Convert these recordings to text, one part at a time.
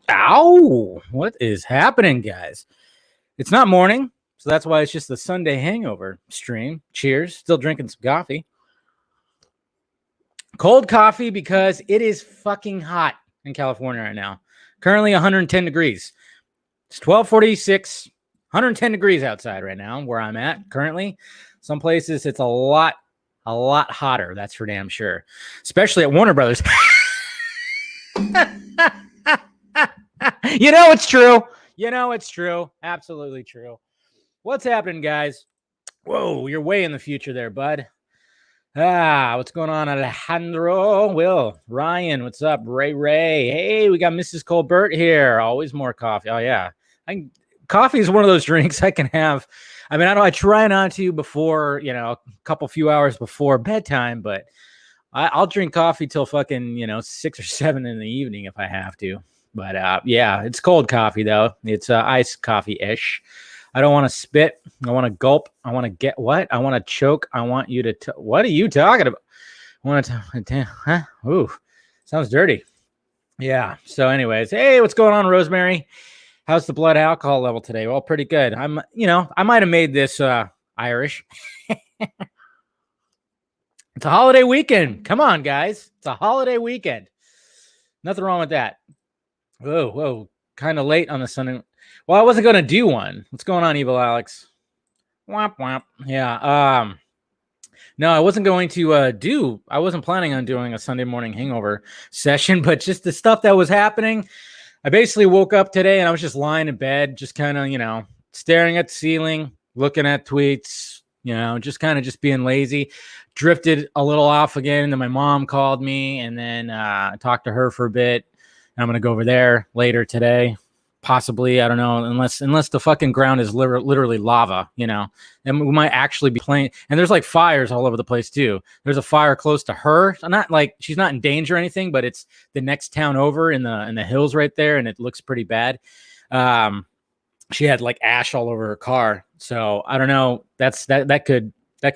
Ow! What is happening, guys? It's not morning, so that's why it's just the Sunday hangover stream. Cheers. Still drinking some coffee. Cold coffee because it is fucking hot in California right now. Currently 110 degrees. It's 12:46, 110 degrees outside right now where I'm at currently. Some places it's a lot hotter, that's for damn sure. Especially at Warner Brothers. You know it's true. You know it's true. Absolutely true. What's happening, guys? Whoa, you're way in the future there, bud. What's going on, Alejandro? Will, Ryan, what's up? Ray. Hey, we got Mrs. Colbert here. Always more coffee. Oh, yeah. Coffee is one of those drinks I can have. I mean, I try not to before, a few hours before bedtime, but I'll drink coffee till fucking, 6 or 7 in the evening if I have to. But yeah, it's cold coffee, though. It's iced coffee-ish. I don't want to spit. I want to gulp. I want to get what? I want to choke. I want you to. What are you talking about? I want to. Huh? Ooh, sounds dirty. Yeah. So, anyways, hey, what's going on, Rosemary? How's the blood alcohol level today? Well, pretty good. I might have made this Irish. It's a holiday weekend. Come on, guys. It's a holiday weekend. Nothing wrong with that. Whoa. Kind of late on the Sunday. Well, I wasn't going to do one. What's going on, Evil Alex? Womp. Yeah. No, I wasn't going to I wasn't planning on doing a Sunday morning hangover session, but just the stuff that was happening. I basically woke up today and I was just lying in bed, just kind of, staring at the ceiling, looking at tweets, just being lazy. Drifted a little off again. And then my mom called me and then I talked to her for a bit. And I'm going to go over there later today. Possibly, I don't know, unless the fucking ground is literally lava, and we might actually be playing. And there's like fires all over the place too. There's a fire close to her. Not like she's not in danger or anything, but it's the next town over in the hills right there, and it looks pretty bad. She had like ash all over her car, so I don't know. That could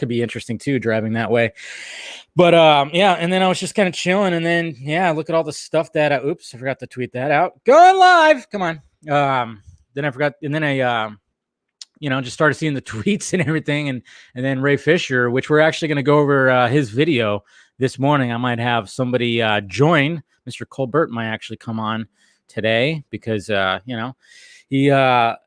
be interesting too, driving that way. But yeah, and then I was just kind of chilling, and then look at all the stuff that I forgot to tweet that out. Going live, come on. Then I forgot, and then I just started seeing the tweets and everything, and then Ray Fisher, which we're actually going to go over his video this morning. I might have somebody join. Mr. Colbert might actually come on today because he a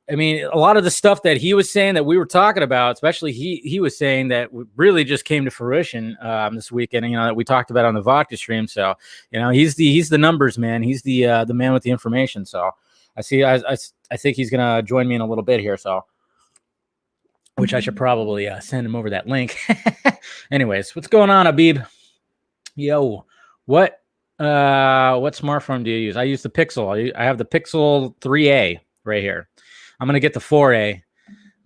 lot of the stuff that he was saying that we were talking about, especially he was saying that really just came to fruition this weekend, that we talked about on the Vodka stream. So he's the numbers man. He's the man with the information. So I think he's gonna join me in a little bit here. So, which I should probably send him over that link. Anyways, what's going on, Habib? Yo, what smartphone do you use? I use the Pixel. I have the Pixel 3A right here. I'm gonna get the 4A.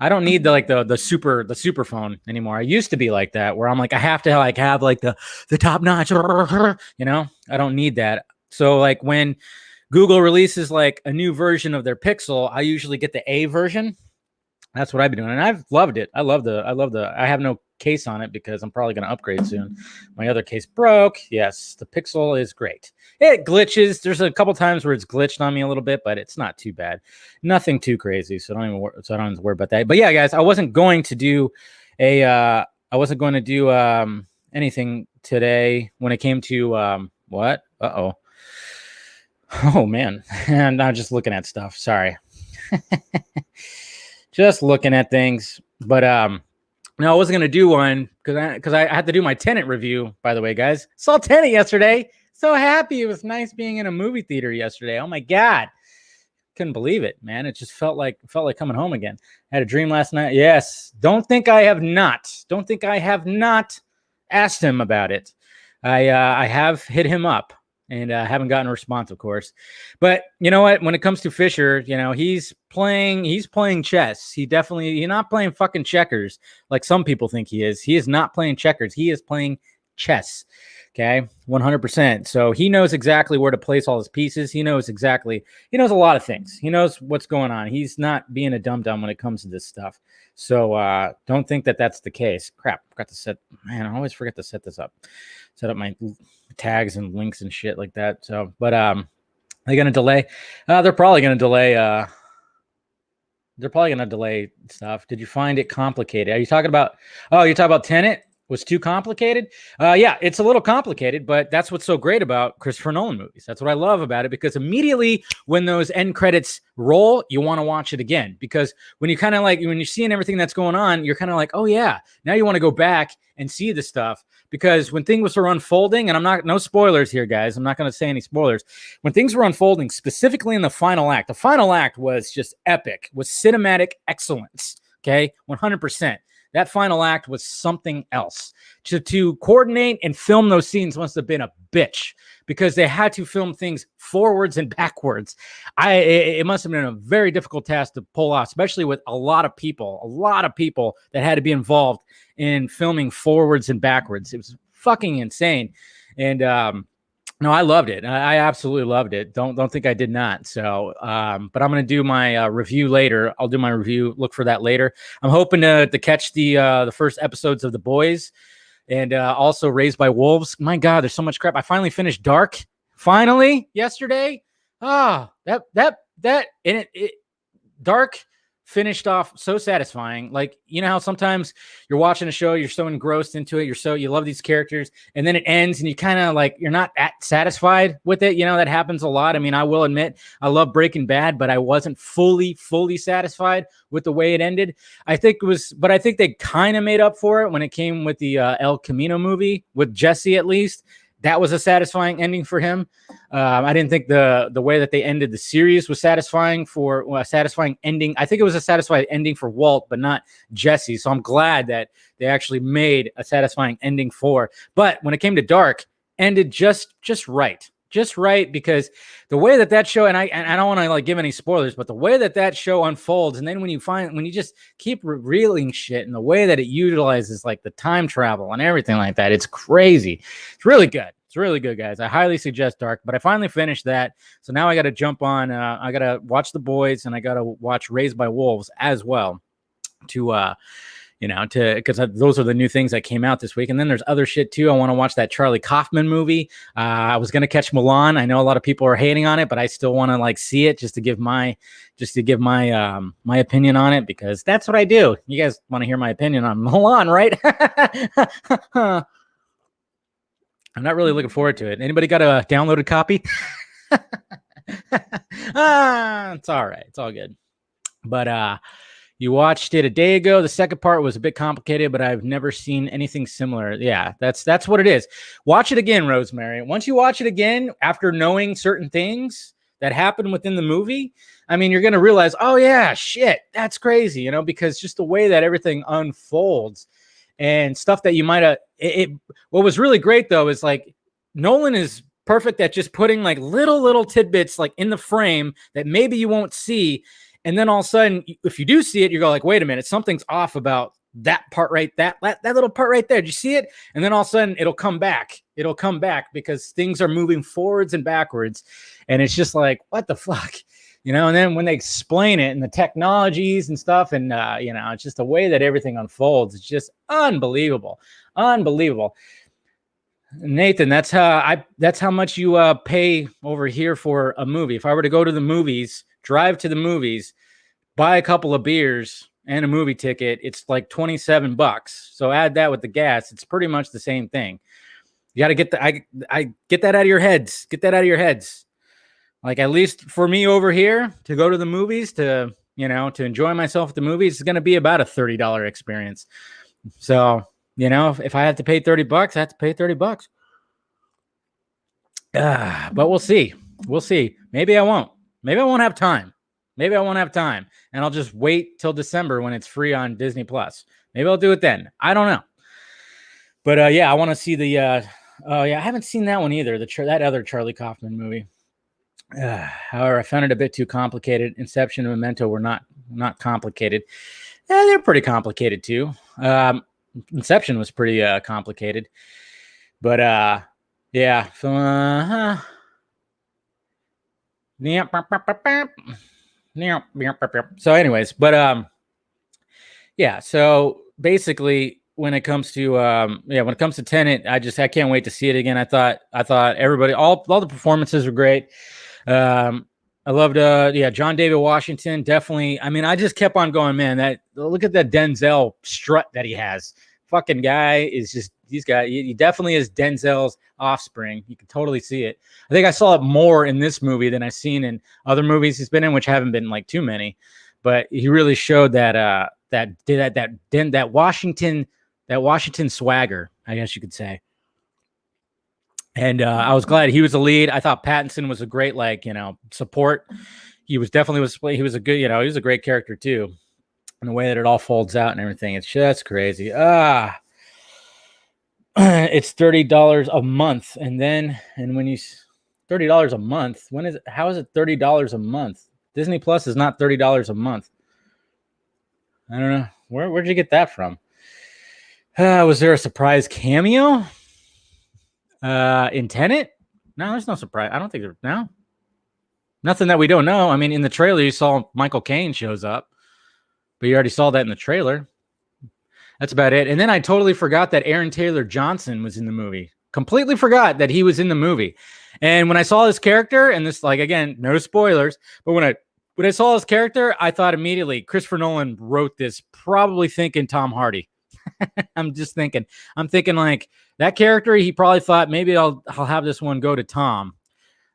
I don't need the super phone anymore. I used to be like that, where I'm like I have to have like the top notch. I don't need that. So like when Google releases like a new version of their Pixel, I usually get the A version. That's what I've been doing, and I've loved it. I have no case on it because I'm probably going to upgrade soon. My other case broke. Yes, the Pixel is great. It glitches. There's a couple times where it's glitched on me a little bit, but it's not too bad. Nothing too crazy, so I don't have to worry about that. But yeah, guys, I wasn't going to do anything today when it came to what? Oh man, and I'm just looking at stuff. Sorry. Just looking at things. But no, I wasn't going to do one because I had to do my Tenet review, by the way, guys. Saw Tenet yesterday. So happy. It was nice being in a movie theater yesterday. Oh my God. Couldn't believe it, man. It just felt like coming home again. I had a dream last night. Yes. Don't think I have not asked him about it. I have hit him up. And haven't gotten a response, of course. But you know what? When it comes to Fisher, he's playing chess. He's not playing fucking checkers like some people think he is. He is not playing checkers. He is playing chess. Okay, 100%. So he knows exactly where to place all his pieces. He knows a lot of things. He knows what's going on. He's not being a dum-dum when it comes to this stuff. So don't think that that's the case. Crap, I always forget to set this up. Set up my tags and links and shit like that. So, but Are they going to delay? They're probably going to delay. They're probably going to delay stuff. Did you find it complicated? Are you talking about? Oh, you're talking about Tenet? Was too complicated? Yeah, it's a little complicated, but that's what's so great about Christopher Nolan movies. That's what I love about it, because immediately when those end credits roll, you want to watch it again, because when you kind of like, when you're seeing everything that's going on, you're kind of like, oh yeah, now you want to go back and see the stuff, because when things were unfolding, and I'm not, no spoilers here, guys, I'm not going to say any spoilers. When things were unfolding, specifically in the final act was just epic, was cinematic excellence. Okay, 100%. That final act was something else. To coordinate and film those scenes must have been a bitch, because they had to film things forwards and backwards. It must have been a very difficult task to pull off, especially with a lot of people that had to be involved in filming forwards and backwards. It was fucking insane. And no, I loved it. I absolutely loved it. Don't think I did not. So, but I'm going to do my review later. I'll do my review. Look for that later. I'm hoping to catch the first episodes of The Boys, and also Raised by Wolves. My God, there's so much crap. I finally finished Dark. Finally, yesterday. Dark finished off so satisfying. Like, you know how sometimes you're watching a show, you're so engrossed into it, you love these characters, and then it ends and you kind of like, you're not satisfied with it. You know, that happens a lot. I mean, I will admit I love Breaking Bad, but I wasn't fully satisfied with the way it ended. I think they kind of made up for it when it came with the El Camino movie with Jesse. At least that was a satisfying ending for him. I didn't think the way that they ended the series was satisfying a satisfying ending. I think it was a satisfying ending for Walt, but not Jesse. So I'm glad that they actually made a satisfying ending for. But when it came to Dark, ended just right. Just right, because the way that show, and I don't want to like give any spoilers, but the way that show unfolds, and then when you just keep revealing shit, and the way that it utilizes like the time travel and everything like that, it's crazy. It's really good. It's really good, guys. I highly suggest Dark. But I finally finished that, so now I got to jump on. I got to watch The Boys, and I got to watch Raised by Wolves as well, because those are the new things that came out this week. And then there's other shit too. I want to watch that Charlie Kaufman movie. I was going to catch Milan. I know a lot of people are hating on it, but I still want to like see it just to give my my opinion on it, because that's what I do. You guys want to hear my opinion on Milan, right? I'm not really looking forward to it. Anybody got a downloaded copy? It's all right. It's all good. But you watched it a day ago. The second part was a bit complicated, but I've never seen anything similar. Yeah, that's what it is. Watch it again, Rosemary. Once you watch it again, after knowing certain things that happen within the movie, I mean, you're going to realize, oh yeah, shit, that's crazy, because just the way that everything unfolds and stuff that you might have, what was really great though, is like Nolan is perfect at just putting like little tidbits like in the frame that maybe you won't see. And then all of a sudden, if you do see it, you go like, wait a minute, something's off about that part right, that little part right there. Did you see it? And then all of a sudden it'll come back. It'll come back because things are moving forwards and backwards. And it's just like, what the fuck? And then when they explain it and the technologies and stuff, and it's just the way that everything unfolds. It's just unbelievable. Unbelievable. Nathan, that's how much you pay over here for a movie. If I were to go to the movies, drive to the movies, buy a couple of beers and a movie ticket, it's like $27. So add that with the gas, it's pretty much the same thing. You got to get I get that out of your heads. Get that out of your heads. Like, at least for me over here, to go to the movies, to enjoy myself at the movies, it's going to be about a $30 experience. So, if I have to pay $30, I have to pay $30. But we'll see. We'll see. Maybe I won't. Maybe I won't have time. And I'll just wait till December when it's free on Disney Plus. Maybe I'll do it then. I don't know. But yeah, I want to see the. I haven't seen that one either. That other Charlie Kaufman movie. However, I found it a bit too complicated. Inception and Memento were not complicated. Yeah, they're pretty complicated too. Inception was pretty complicated. But yeah. So anyways, but yeah, so basically when it comes to Tenet, I can't wait to see it again. I thought everybody, all the performances were great. I loved, John David Washington. Definitely. I mean, I just kept on going, man. Look at that Denzel strut that he has. Fucking guy is just, he definitely is Denzel's offspring. You can totally see it. I think I saw it more in this movie than I've seen in other movies he's been in, which haven't been like too many. But he really showed that Washington swagger, I guess you could say. And I was glad he was the lead. I thought Pattinson was a great, support. He was definitely he was a good, he was a great character too. And the way that it all folds out and everything, it's just crazy. It's $30 a month, and when you $30 a month, how is it $30 a month? Disney Plus is not $30 a month. I don't know. Where'd you get that from? Was there a surprise cameo in Tenet? No, there's no surprise. I don't think no. Nothing that we don't know. I mean, in the trailer, you saw Michael Caine shows up, but you already saw that in the trailer. That's about it. And then I totally forgot that Aaron Taylor Johnson was in the movie. Completely forgot that he was in the movie. And when I saw this character, and this, again, no spoilers, but when I saw his character, I thought immediately Christopher Nolan wrote this, probably thinking Tom Hardy. I'm thinking like that character, he probably thought maybe I'll have this one go to Tom.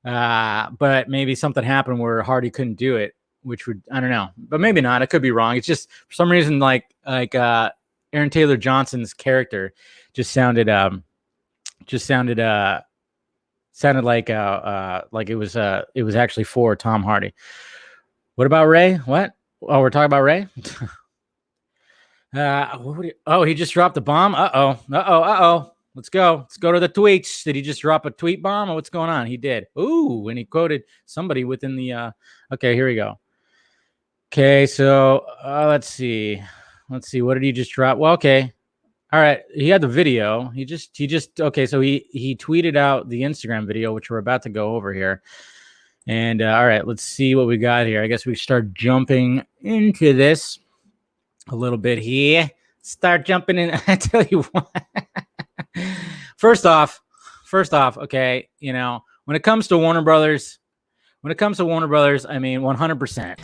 But maybe something happened where Hardy couldn't do it, which would, I don't know, but maybe not. I could be wrong. It's just for some reason, like Aaron Taylor Johnson's character sounded like it was actually for Tom Hardy. What about Ray? What? Oh, we're talking about Ray. He just dropped a bomb. Let's go to the tweets. Did he just drop a tweet bomb, or what's going on? He did. Ooh, and he quoted somebody within the. Okay, here we go. Okay, so let's see. What did he just drop? Well, okay. All right. He had the video. He just okay. So he tweeted out the Instagram video, which we're about to go over here. And all right, let's see what we got here. I guess we start jumping into this a little bit here. Start jumping in. I tell you what. First off, okay, when it comes to Warner Brothers, I mean, 100%.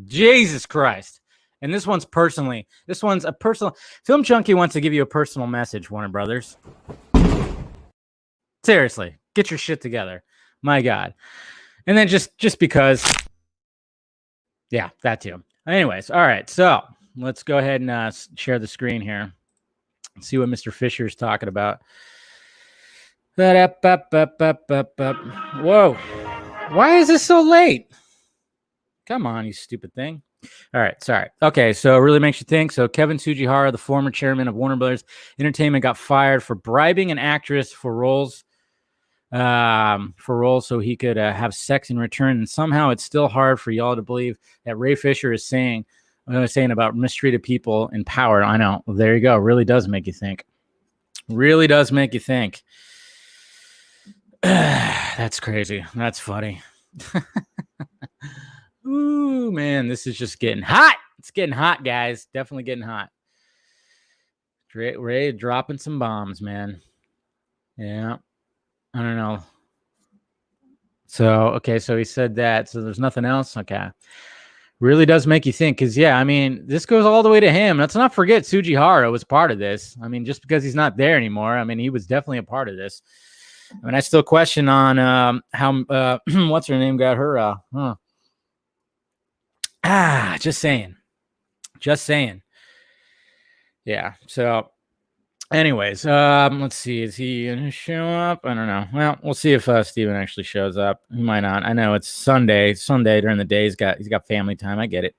Jesus Christ. And this one's a personal. Film Junkee wants to give you a personal message, Warner Brothers. Seriously, get your shit together. My God. And then just because. Yeah, that too. Anyways, all right. So let's go ahead and share the screen here. See what Mr. Fisher's talking about. Whoa. Why is this so late? Come on, you stupid thing. All right, sorry. Okay, so it really makes you think. So Kevin Tsujihara, the former chairman of Warner Brothers Entertainment, got fired for bribing an actress for roles so he could have sex in return. And somehow it's still hard for y'all to believe that Ray Fisher is saying about mistreated people in power. I know. Well, there you go. Really does make you think. That's crazy. That's funny. Ooh, man, this is just getting hot. It's getting hot, guys. Definitely getting hot. Ray dropping some bombs, man. I don't know. So, okay, so he said that. So there's nothing else? Okay. Really does make you think, because, yeah, I mean, this goes all the way to him. Let's not forget Tsujihara was part of this. I mean, just because he's not there anymore, I mean, he was definitely a part of this. I mean, I still question on how, what's her name got her, just saying. Yeah. So anyways, let's see. Is he going to show up? I don't know. Well, we'll see if Steven actually shows up. He might not. I know it's Sunday during the day. He's got family time. I get it.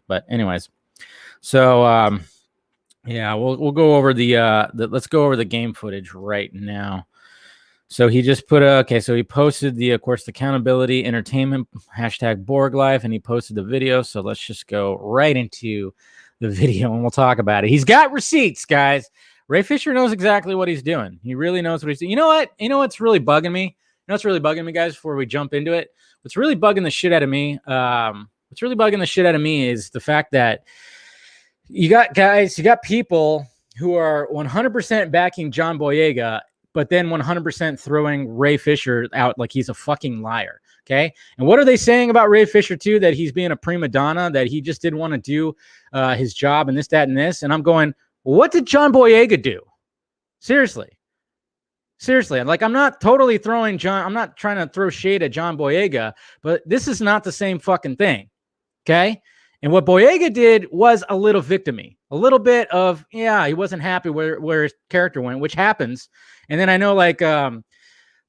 But anyways, so, yeah, we'll go over let's go over the game footage right now. So he just put so he posted the accountability entertainment #Borg Life, and he posted the video. So let's just go right into the video and we'll talk about it. He's got receipts, guys. Ray Fisher knows exactly what he's doing. He really knows what he's doing. You know what? You know what's really bugging me? Guys, before we jump into it? What's really bugging the shit out of me? Is the fact that you got people who are 100% backing John Boyega but then 100% throwing Ray Fisher out like he's a fucking liar. Okay. And what are they saying about Ray Fisher too? That he's being a prima donna, that he just didn't want to do his job and this, that, and this. And I'm going, what did John Boyega do? Seriously. Like, I'm not totally throwing I'm not trying to throw shade at John Boyega, but this is not the same fucking thing. Okay. And what Boyega did was a little victim-y, a little bit of, yeah, he wasn't happy where his character went, which happens. And then I know like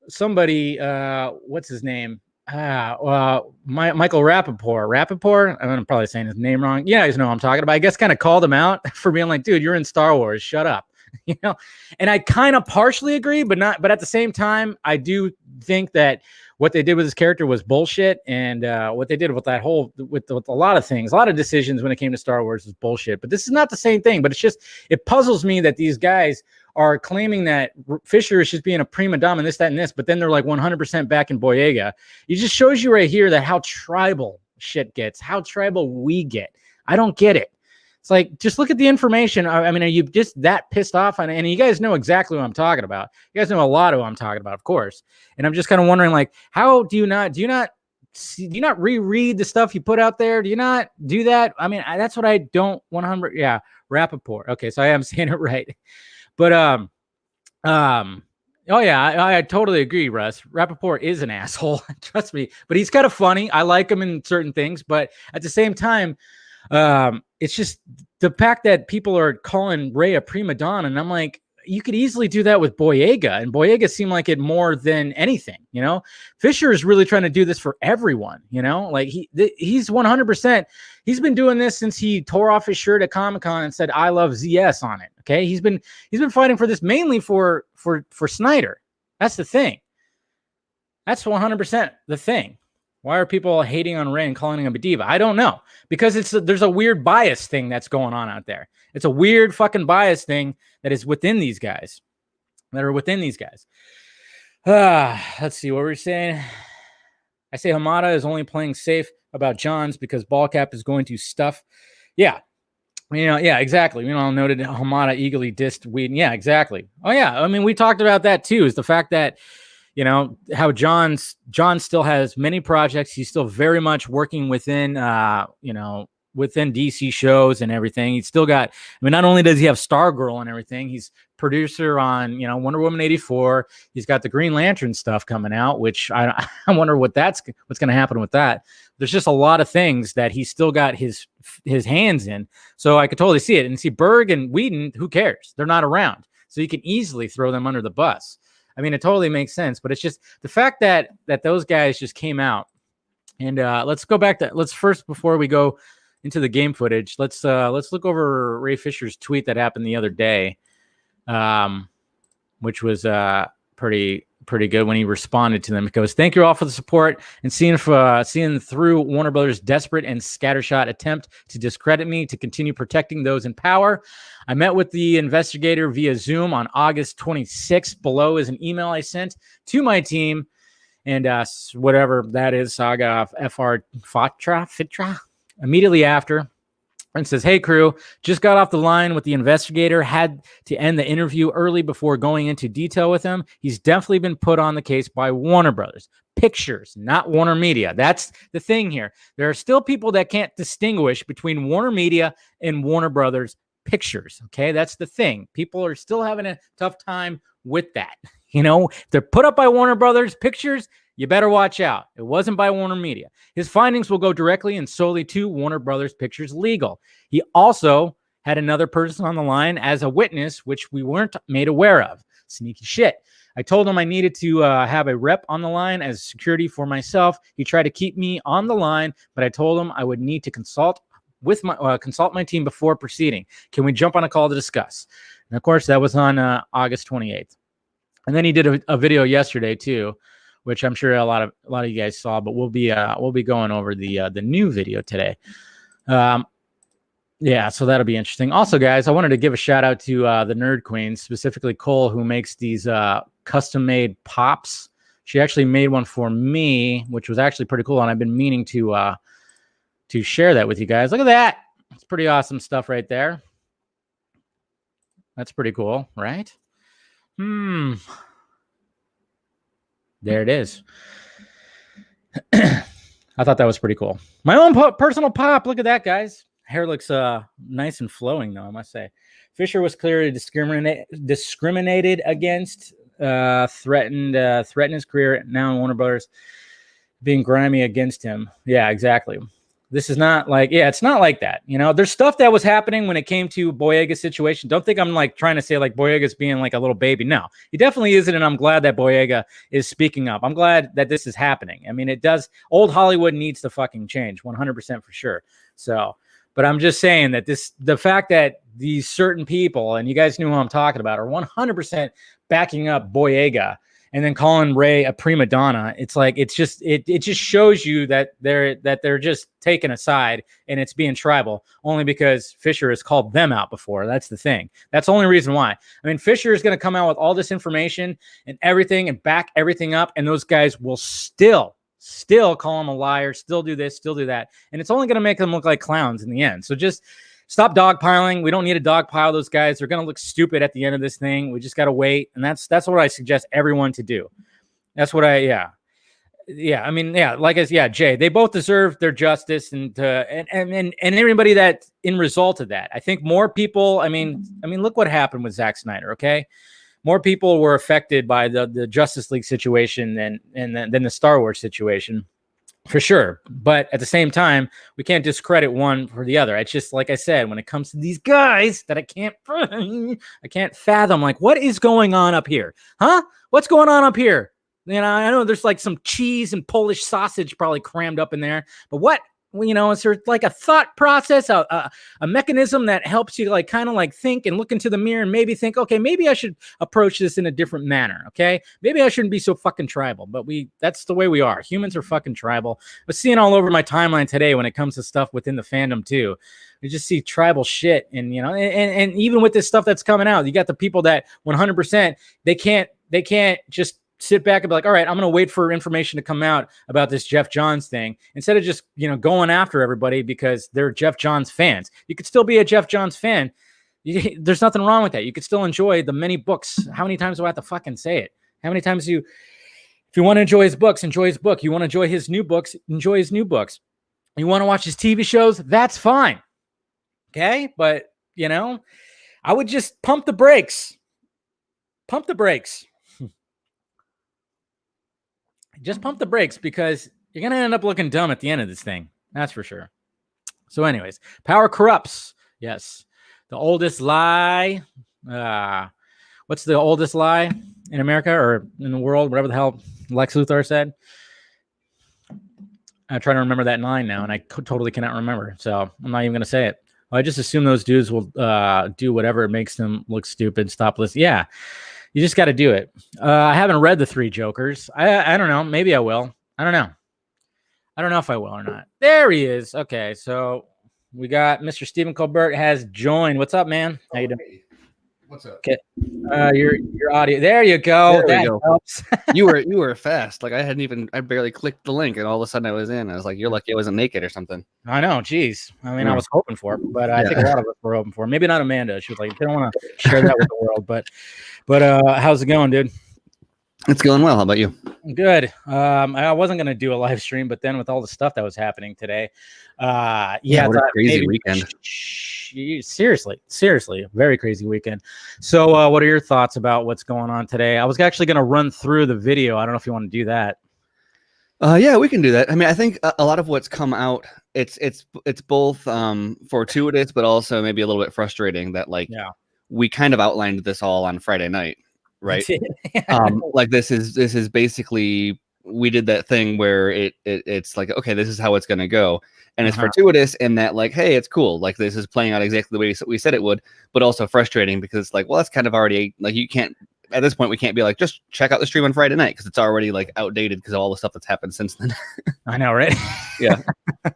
somebody, what's his name? Michael Rappaport. I'm probably saying his name wrong. You guys know what I'm talking about. I guess kind of called him out for being like, dude, you're in Star Wars. Shut up. You know, and I kind of partially agree, but at the same time, I do think that what they did with his character was bullshit. And what they did with that whole, with a lot of things, a lot of decisions when it came to Star Wars was bullshit. But this is not the same thing, but it puzzles me that these guys are claiming that Fisher is just being a prima donna and this, that, and this, but then they're like 100% back in Boyega. It just shows you right here that how tribal shit gets, how tribal we get. I don't get it. It's like, just look at the information. I mean, are you just that pissed off? And you guys know exactly what I'm talking about. You guys know a lot of what I'm talking about, of course. And I'm just kind of wondering, like, how do you not reread the stuff you put out there? Do you not do that? I mean, that's what I don't 100. Yeah. Rappaport. Okay. So I am saying it right. But, oh yeah, I totally agree, Russ. Rappaport is an asshole. Trust me, but he's kind of funny. I like him in certain things, but at the same time, it's just the fact that people are calling Ray a prima donna, and I'm like, you could easily do that with Boyega, and Boyega seemed like it more than anything. You know, Fisher is really trying to do this for everyone. You know, like he's 100%. He's been doing this since he tore off his shirt at Comic-Con and said "I love ZS" on it. Okay, he's been fighting for this mainly for Snyder. That's the thing. That's 100% the thing. Why are people hating on Ray and calling him a diva? I don't know, because there's a weird bias thing that's going on out there. It's a weird fucking bias thing that is within these guys. Let's see what we're saying. I say Hamada is only playing safe about Johns because Ballcap is going to stuff. Yeah. You know, yeah, exactly. We all noted Hamada eagerly dissed Whedon. Yeah, exactly. Oh yeah. I mean, we talked about that too, is the fact that, you know, how John still has many projects. He's still very much working within, within DC shows and everything. He's still got, I mean, not only does he have Stargirl and everything, he's producer on, Wonder Woman 84. He's got the Green Lantern stuff coming out, which I wonder what's going to happen with that. There's just a lot of things that he's still got his hands in. So I could totally see it. And see, Berg and Whedon, who cares? They're not around. So you can easily throw them under the bus. I mean, it totally makes sense, but it's just the fact that those guys just came out. And let's go back to, first, before we go into the game footage, let's look over Ray Fisher's tweet that happened the other day, which was pretty good when he responded to them. It goes, "Thank you all for the support and seeing through Warner Brothers' desperate and scattershot attempt to discredit me to continue protecting those in power. I met with the investigator via Zoom on August 26th. Below is an email I sent to my team and whatever that is, Saga FR Fitra, immediately after." And says, "Hey crew, just got off the line with the investigator, had to end the interview early before going into detail with him. He's definitely been put on the case by Warner Brothers Pictures, not Warner Media." That's the thing here. There are still people that can't distinguish between Warner Media and Warner Brothers Pictures. Okay, that's the thing. People are still having a tough time with that. You know, if they're put up by Warner Brothers Pictures, you better watch out. It wasn't by Warner Media. His findings will go directly and solely to Warner Brothers Pictures Legal. He also had another person on the line as a witness, which we weren't made aware of. Sneaky shit. I told him I needed to have a rep on the line as security for myself. He tried to keep me on the line, but I told him I would need to consult my team before proceeding. Can we jump on a call to discuss? And of course, that was on August 28th. And then he did a video yesterday too, which I'm sure a lot of you guys saw, but we'll be going over the new video today. Yeah, so that'll be interesting. Also, guys, I wanted to give a shout out to the Nerd Queen, specifically Cole, who makes these custom-made pops. She actually made one for me, which was actually pretty cool, and I've been meaning to share that with you guys. Look at that. It's pretty awesome stuff right there. That's pretty cool, right? There it is. I thought that was pretty cool. My own personal pop. Look at that, guys. Hair looks nice and flowing, though, I must say. Fisher was clearly discriminated against, threatened his career. Now in Warner Brothers, being grimy against him. Yeah, exactly. This is not like, it's not like that. You know, there's stuff that was happening when it came to Boyega's situation. Don't think I'm like trying to say like Boyega's being like a little baby. No, he definitely isn't. And I'm glad that Boyega is speaking up. I'm glad that this is happening. I mean, it does. Old Hollywood needs to fucking change 100% for sure. So, but I'm just saying that the fact that these certain people, and you guys knew who I'm talking about, are 100% backing up Boyega and then calling Ray a prima donna. It's like, it just shows you that they're just taking a side, and it's being tribal only because Fisher has called them out before. That's the thing. That's the only reason why. I mean, Fisher is going to come out with all this information and everything and back everything up, and those guys will still call him a liar, still do this, still do that. And it's only going to make them look like clowns in the end. So just stop dogpiling. We don't need to dogpile those guys. They're going to look stupid at the end of this thing. We just got to wait. And that's what I suggest everyone to do. That's what Jay, they both deserve their justice, and everybody that in result of that. I think more people, I mean, look what happened with Zack Snyder. Okay. More people were affected by the Justice League situation than the Star Wars situation. For sure. But at the same time, we can't discredit one for the other. It's just like I said, when it comes to these guys that I can't fathom, like, what is going on up here? Huh? What's going on up here? You know, I know there's like some cheese and Polish sausage probably crammed up in there, but what? You know, is there like a thought process, a mechanism that helps you like kind of like think and look into the mirror and maybe think, okay, maybe I should approach this in a different manner. Okay. Maybe I shouldn't be so fucking tribal, but that's the way we are. Humans are fucking tribal. I was seeing all over my timeline today when it comes to stuff within the fandom too. We just see tribal shit. And, you know, and even with this stuff that's coming out, you got the people that 100%, they can't just sit back and be like, all right, I'm going to wait for information to come out about this Jeff Johns thing instead of just, you know, going after everybody because they're Jeff Johns fans. You could still be a Jeff Johns fan. There's nothing wrong with that. You could still enjoy the many books. How many times do I have to fucking say it? How many times if you want to enjoy his books, enjoy his book. You want to enjoy his new books, enjoy his new books. You want to watch his TV shows? That's fine. Okay. But, you know, I would just pump the brakes. Pump the brakes. Just pump the brakes because you're going to end up looking dumb at the end of this thing. That's for sure. So anyways, power corrupts. Yes. The oldest lie. What's the oldest lie in America or in the world? Whatever the hell Lex Luthor said. I'm trying to remember that line now, and I totally cannot remember. So I'm not even going to say it. I just assume those dudes will do whatever makes them look stupid. Stop listening. Yeah. You just got to do it. I haven't read the Three Jokers. I don't know. Maybe I will. I don't know. I don't know if I will or not. There he is. Okay, so we got Mr. Stephen Colbert has joined. What's up, man? How you doing? What's up? Okay. Your audio. There you go. There we go. Helps. you were fast. Like I barely clicked the link, and all of a sudden I was in. I was like, "You're lucky I wasn't naked or something." I know. Geez. I mean, I was hoping for it, but I think a lot of us were hoping for it. Maybe not Amanda. She was like, "I don't want to share that with the world." But how's it going, dude? It's going well. How about you? Good. I wasn't gonna do a live stream, but then with all the stuff that was happening today, what a crazy weekend. Seriously, a very crazy weekend. So, what are your thoughts about what's going on today? I was actually gonna run through the video. I don't know if you want to do that. Yeah, we can do that. I mean, I think a lot of what's come out, it's both fortuitous, but also maybe a little bit frustrating that we kind of outlined this all on Friday night. Right. Like this is basically, we did that thing where it's like, okay, this is how it's going to go. And it's fortuitous in that, like, hey, it's cool. Like this is playing out exactly the way we said it would, but also frustrating because it's like, well, that's kind of already like, you can't, at this point, we can't be like, just check out the stream on Friday night because it's already like outdated because of all the stuff that's happened since then. I know, right? Yeah.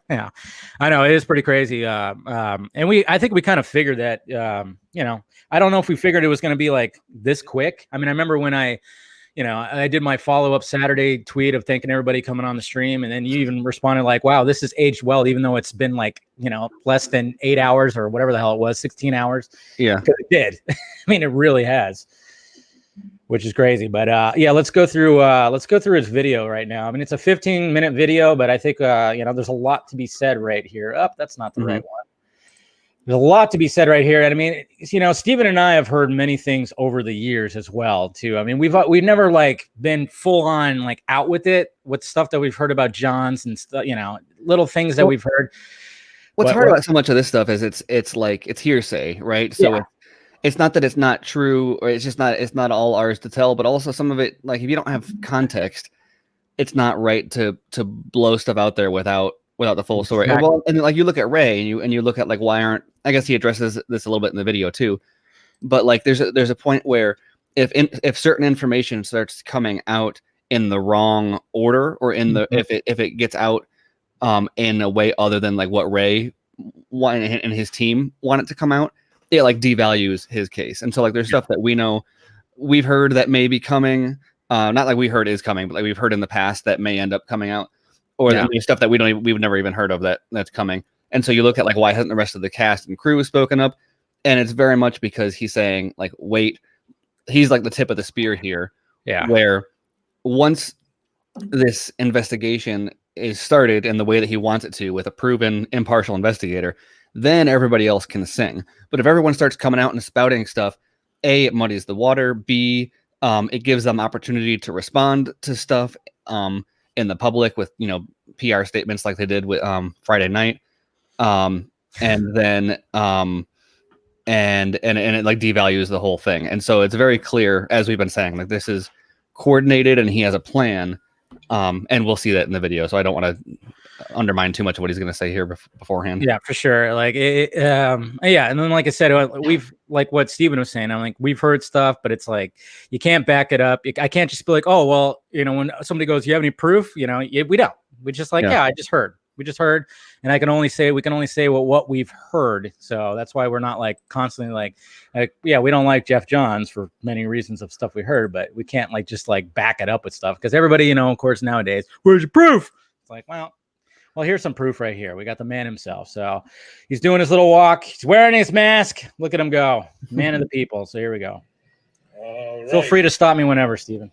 Yeah, I know. It is pretty crazy. And I think we kind of figured that, you know, I don't know if we figured it was going to be like this quick. I mean, I remember when I did my follow-up Saturday tweet of thanking everybody coming on the stream. And then you even responded like, wow, this has aged well, even though it's been like, you know, less than 8 hours or whatever the hell it was, 16 hours. Yeah. It did. I mean, it really has. which is crazy. But yeah, let's go through his video right now. I mean, it's a 15-minute video, but I think there's a lot to be said right here. That's not the right one. There's a lot to be said right here. And I mean, Stephen and I have heard many things over the years as well, too. I mean, we've never like been full on like out with it with stuff that we've heard about Johns and stuff, little things that we've heard. What's hard about so much of this stuff is it's hearsay, right? So it's not that it's not true, or it's not all ours to tell, but also some of it, like if you don't have context, it's not right to blow stuff out there without the full story. Exactly. Well, and like you look at Ray and you look at like why aren't, I guess he addresses this a little bit in the video too, but like there's a point where if certain information starts coming out in the wrong order, or in the if it gets out in a way other than like what Ray and his team want it to come out, it like devalues his case. And so like there's stuff that we've heard that may be coming, not like we heard is coming, but like we've heard in the past that may end up coming out, or there's stuff that we've never even heard of that's coming. And so you look at like why hasn't the rest of the cast and crew spoken up, and it's very much because he's saying like, wait, he's like the tip of the spear here, where once this investigation is started in the way that he wants it to, with a proven impartial investigator, then everybody else can sing. But if everyone starts coming out and spouting stuff, A, it muddies the water, B, it gives them opportunity to respond to stuff in the public with PR statements like they did with Friday night, and then and it like devalues the whole thing. And so it's very clear, as we've been saying, like this is coordinated and he has a plan. And we'll see that in the video. So I don't want to undermine too much of what he's going to say here beforehand. Yeah, for sure. Like, and then like I said, we've like what Steven was saying. I'm like, we've heard stuff, but it's like you can't back it up. I can't just be like, oh well, when somebody goes, you have any proof? We don't. We just like, I just heard. We just heard, and we can only say what we've heard. So that's why we're not like constantly like, we don't like Jeff Johns for many reasons of stuff we heard, but we can't like just like back it up with stuff, because everybody, of course, nowadays, where's your proof? It's like, well, here's some proof right here. We got the man himself. So he's doing his little walk. He's wearing his mask. Look at him go, man of the people. So here we go. All right. Feel free to stop me whenever, Steven.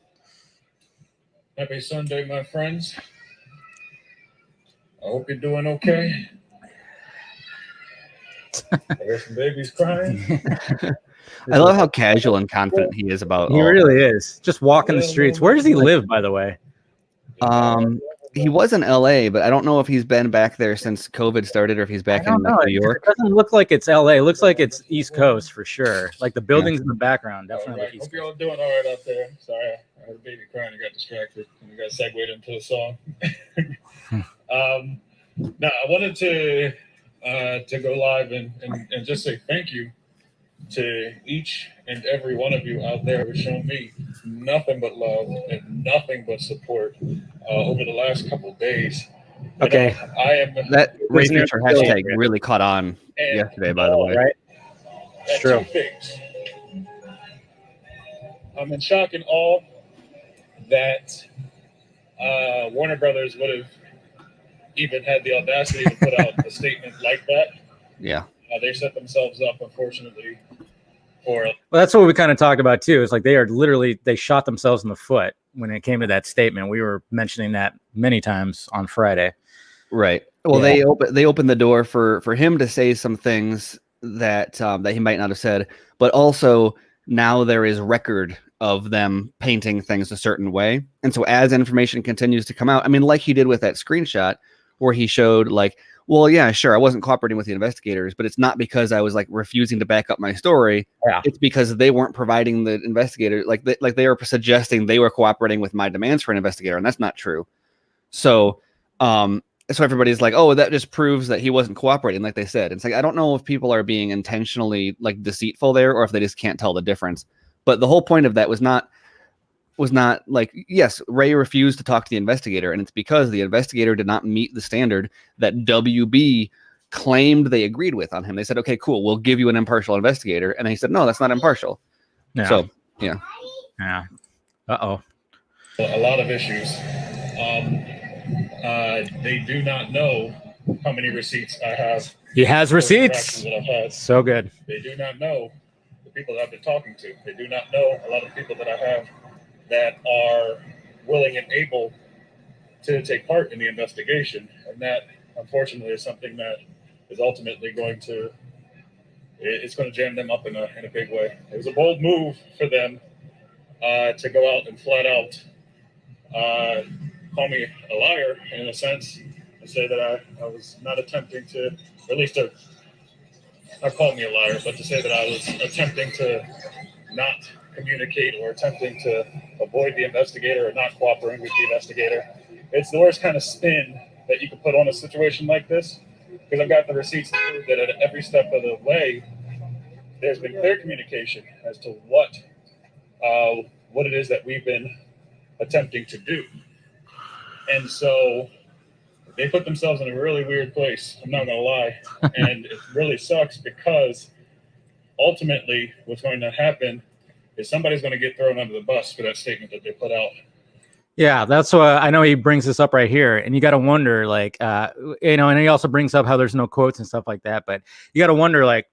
Happy Sunday, my friends. I hope you're doing okay. There's some babies crying. I love how casual and confident he is about. He really is. Just walking the streets. Where does he live, by the way? He was in LA, but I don't know if he's been back there since COVID started, or if he's back in New York. It doesn't look like it's LA. It looks like it's East Coast for sure. Like the buildings in the background, definitely. All right. Hope you're all doing all right out there. Sorry, I heard a baby crying and got distracted, and we got segued into the song. Now I wanted to go live and just say thank you to each and every one of you out there who's shown me nothing but love and nothing but support over the last couple of days. Okay. I am that race feature hashtag really caught on yesterday, by the way. Right. It's true. Two things. I'm in shock and awe that Warner Brothers would have even had the audacity to put out a statement like that. Yeah. They set themselves up, unfortunately, for. Well, that's what we kind of talked about too. It's like they shot themselves in the foot when it came to that statement. We were mentioning that many times on Friday. Right. Well, they opened the door for him to say some things that he might not have said, but also now there is record of them painting things a certain way. And so as information continues to come out, I mean, like he did with that screenshot where he showed like, well, yeah, sure, I wasn't cooperating with the investigators, but it's not because I was like refusing to back up my story. Yeah. It's because they weren't providing the investigator, like they were suggesting they were cooperating with my demands for an investigator, and that's not true. So everybody's like, oh, that just proves that he wasn't cooperating, like they said. It's like, I don't know if people are being intentionally like deceitful there, or if they just can't tell the difference. But the whole point of that was not like, yes, Ray refused to talk to the investigator, and it's because the investigator did not meet the standard that WB claimed they agreed with on him. They said, okay, cool, we'll give you an impartial investigator. And he said, no, that's not impartial. Yeah. So, yeah. Yeah. Uh-oh. A lot of issues. They do not know how many receipts I have. He has receipts. That I've had. So good. They do not know the people that I've been talking to. They do not know a lot of the people that I have that are willing and able to take part in the investigation. And that, unfortunately, is something that is ultimately it's going to jam them up in a big way. It was a bold move for them to go out and flat out call me a liar, in a sense, and say that I was not attempting to, or at least not call me a liar, but to say that I was attempting to not communicate or attempting to avoid the investigator or not cooperating with the investigator. It's the worst kind of spin that you could put on a situation like this, because I've got the receipts to prove that at every step of the way, there's been clear communication as to what it is that we've been attempting to do. And so they put themselves in a really weird place, I'm not going to lie. And it really sucks, because ultimately what's going to happen is somebody's going to get thrown under the bus for that statement that they put out. Yeah, that's what I know. He brings this up right here, and you got to wonder, like, and he also brings up how there's no quotes and stuff like that. But you got to wonder, like,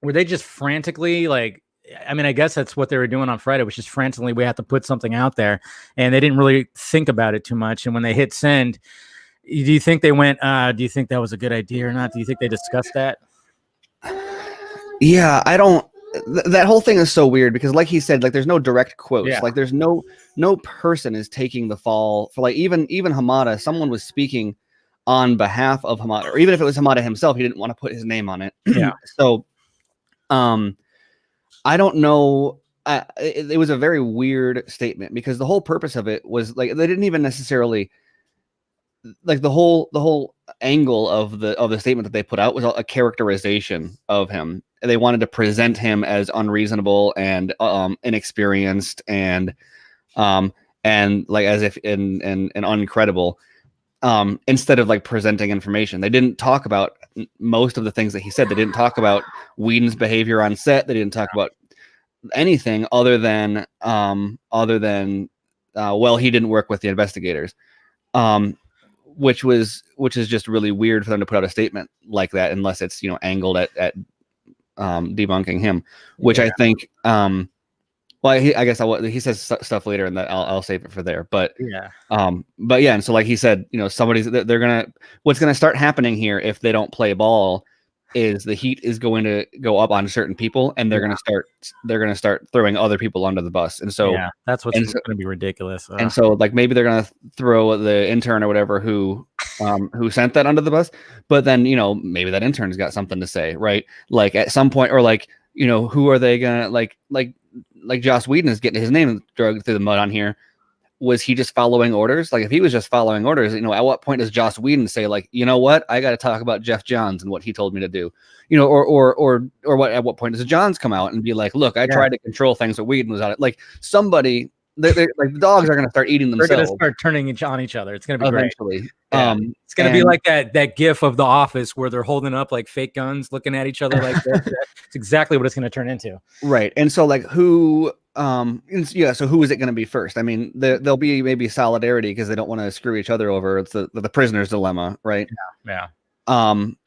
were they just frantically, like, I mean, I guess that's what they were doing on Friday, which is frantically, we have to put something out there, and they didn't really think about it too much. And when they hit send, do you think they went, do you think that was a good idea or not? Do you think they discussed that? Yeah, I don't. That whole thing is so weird, because like he said, like, there's no direct quotes. Yeah. Like, there's no person is taking the fall for, like, even Hamada. Someone was speaking on behalf of Hamada, or even if it was Hamada himself, he didn't want to put his name on it. Yeah. So, I don't know. It was a very weird statement, because the whole purpose of it was, like, they didn't even necessarily, like, the whole angle of the statement that they put out was a characterization of him. They wanted to present him as unreasonable and inexperienced and like as if and uncredible, instead of, like, presenting information. They didn't talk about most of the things that he said. They didn't talk about Whedon's behavior on set. They didn't talk about anything other than well, he didn't work with the investigators, which is just really weird for them to put out a statement like that, unless it's, angled at debunking him, which I think, well, I guess he says stuff later, and that I'll save it for there. But yeah, and so, like he said, what's gonna start happening here if they don't play ball is the heat is going to go up on certain people, and they're gonna start throwing other people under the bus. And so that's what's gonna be ridiculous. And so, like, maybe they're gonna throw the intern or whatever who sent that under the bus, but then, maybe that intern's got something to say, right? Like, at some point, or like, who are they gonna, like Joss Whedon is getting his name dragged through the mud on here. Was he just following orders? Like, if he was just following orders, at what point does Joss Whedon say, like, you know what, I got to talk about Jeff Johns and what he told me to do, or what? At what point does Johns come out and be like, look, I tried to control things, but Whedon was on it. Like, somebody, like, the dogs are going to start eating themselves. They're going to start turning on each other. It's going to be eventually. Great. Yeah. It's going to be like that gif of The Office where they're holding up, like, fake guns, looking at each other like that. It's exactly what it's going to turn into. Right. And so, like, who? So who is it going to be first? I mean, there'll be maybe solidarity because they don't want to screw each other over. It's the prisoner's dilemma, right? Yeah. And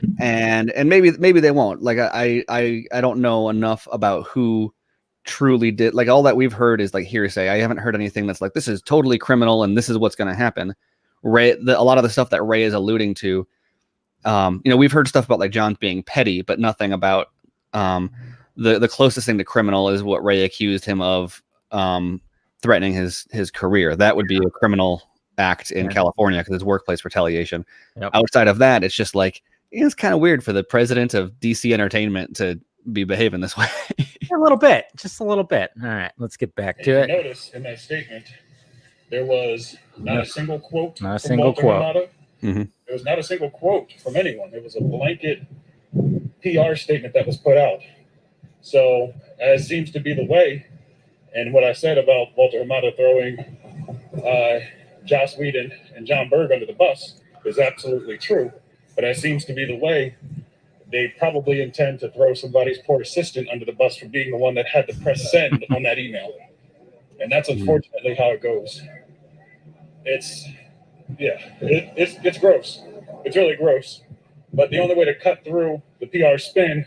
maybe they won't. Like, I don't know enough about who truly did. Like, all that we've heard is, like, hearsay. I haven't heard anything that's like, this is totally criminal and this is what's going to happen. Ray, a lot of the stuff that Ray is alluding to, we've heard stuff about, like, Johns being petty, but nothing about the closest thing to criminal is what Ray accused him of, threatening his career. That would be a criminal act in California because it's workplace retaliation. Yep. Outside of that, it's just like, it's kind of weird for the president of DC Entertainment to be behaving this way. A little bit, just a little bit. All right, let's get back to it. Notice in that statement, there was not a single quote. Not a single quote. Mm-hmm. There was not a single quote from anyone. It was a blanket PR statement that was put out. So, as seems to be the way, and what I said about Walter Hamada throwing Joss Whedon and John Berg under the bus is absolutely true. But as seems to be the way, they probably intend to throw somebody's poor assistant under the bus for being the one that had to press send on that email. And that's unfortunately how it goes. It's gross. It's really gross. But the only way to cut through the PR spin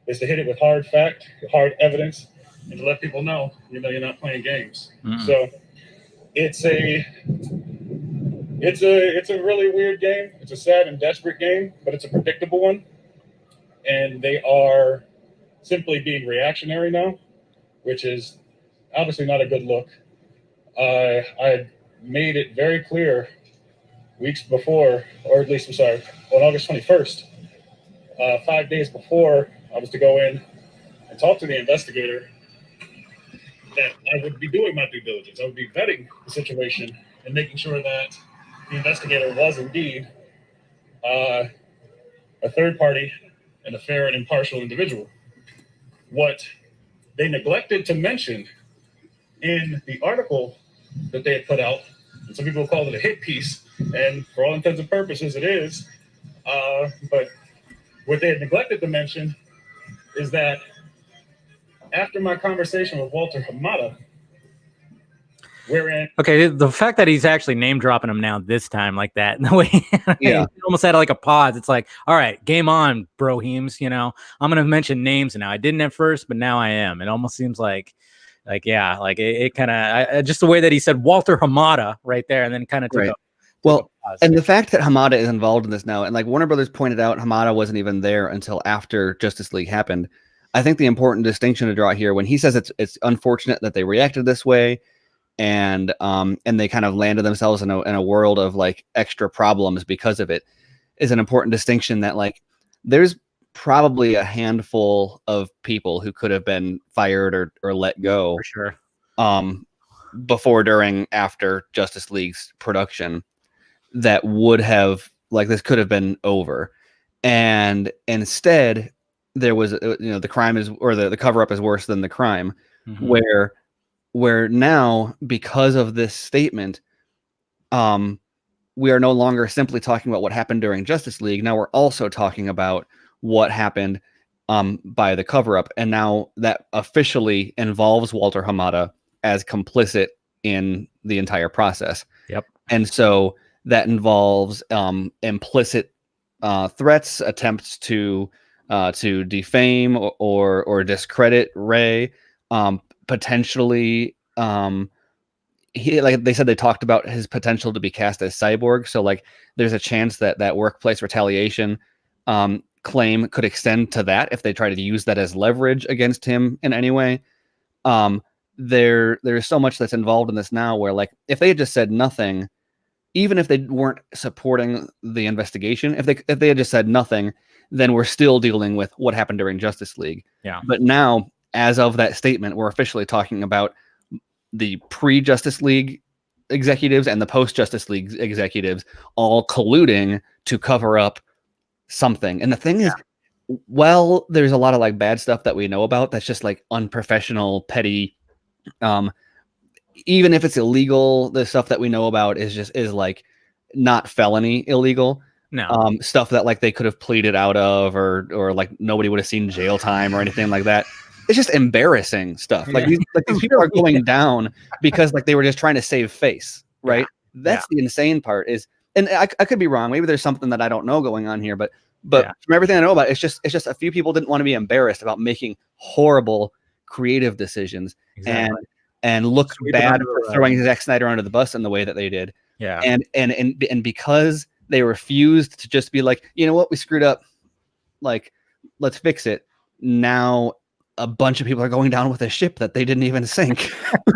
is to hit it with hard fact, hard evidence, and to let people know, you're not playing games. So it's a really weird game. It's a sad and desperate game, but it's a predictable one. And they are simply being reactionary now, which is obviously not a good look. I made it very clear weeks before, or at least, on August 21st, 5 days before I was to go in and talk to the investigator, that I would be doing my due diligence. I would be vetting the situation and making sure that the investigator was indeed a third party and a fair and impartial individual. What they neglected to mention in the article that they had put out, and some people called it a hit piece, and for all intents and purposes it is, but what they had neglected to mention is that after my conversation with Walter Hamada, okay, the fact that he's actually name dropping him now this time like that, the way he almost had like a pause. It's like, all right, game on, broheems. I'm gonna mention names now. I didn't at first, but now I am. It almost seems like it kind of just the way that he said Walter Hamada right there, and then kind of took and the fact that Hamada is involved in this now, and like Warner Brothers pointed out, Hamada wasn't even there until after Justice League happened. I think the important distinction to draw here, when he says it's unfortunate that they reacted this way, and they kind of landed themselves in a world of like extra problems because of it, is an important distinction that like there's probably a handful of people who could have been fired or let go for sure before, during, after Justice League's production, that would have, like, this could have been over. And instead there was the crime is, or the cover up is worse than the crime, where now, because of this statement, we are no longer simply talking about what happened during Justice League. Now we're also talking about what happened by the cover up. And now that officially involves Walter Hamada as complicit in the entire process. Yep. And so that involves implicit threats, attempts to defame or discredit Ray, potentially. He, like they said, they talked about his potential to be cast as Cyborg. So like there's a chance that workplace retaliation claim could extend to that if they try to use that as leverage against him in any way. There's so much that's involved in this now, where like if they had just said nothing, even if they weren't supporting the investigation, if they had just said nothing, then we're still dealing with what happened during Justice League. Yeah. But now, as of that statement, we're officially talking about the pre-Justice League executives and the post-Justice League executives all colluding to cover up something. And the thing is, well, there's a lot of like bad stuff that we know about that's just like unprofessional, petty. Even if it's illegal, the stuff that we know about is like not felony illegal. No. Stuff that like they could have pleaded out of, or like nobody would have seen jail time or anything like that. It's just embarrassing stuff. Like these people are going down because like they were just trying to save face, right? Yeah. That's the insane part. Is, and I could be wrong. Maybe there's something that I don't know going on here, but from everything I know about it, it's just a few people didn't want to be embarrassed about making horrible creative decisions and look bad for throwing Zack Snyder under the bus in the way that they did. Yeah. And because they refused to just be like, you know what, we screwed up, like, let's fix it. Now a bunch of people are going down with a ship that they didn't even sink.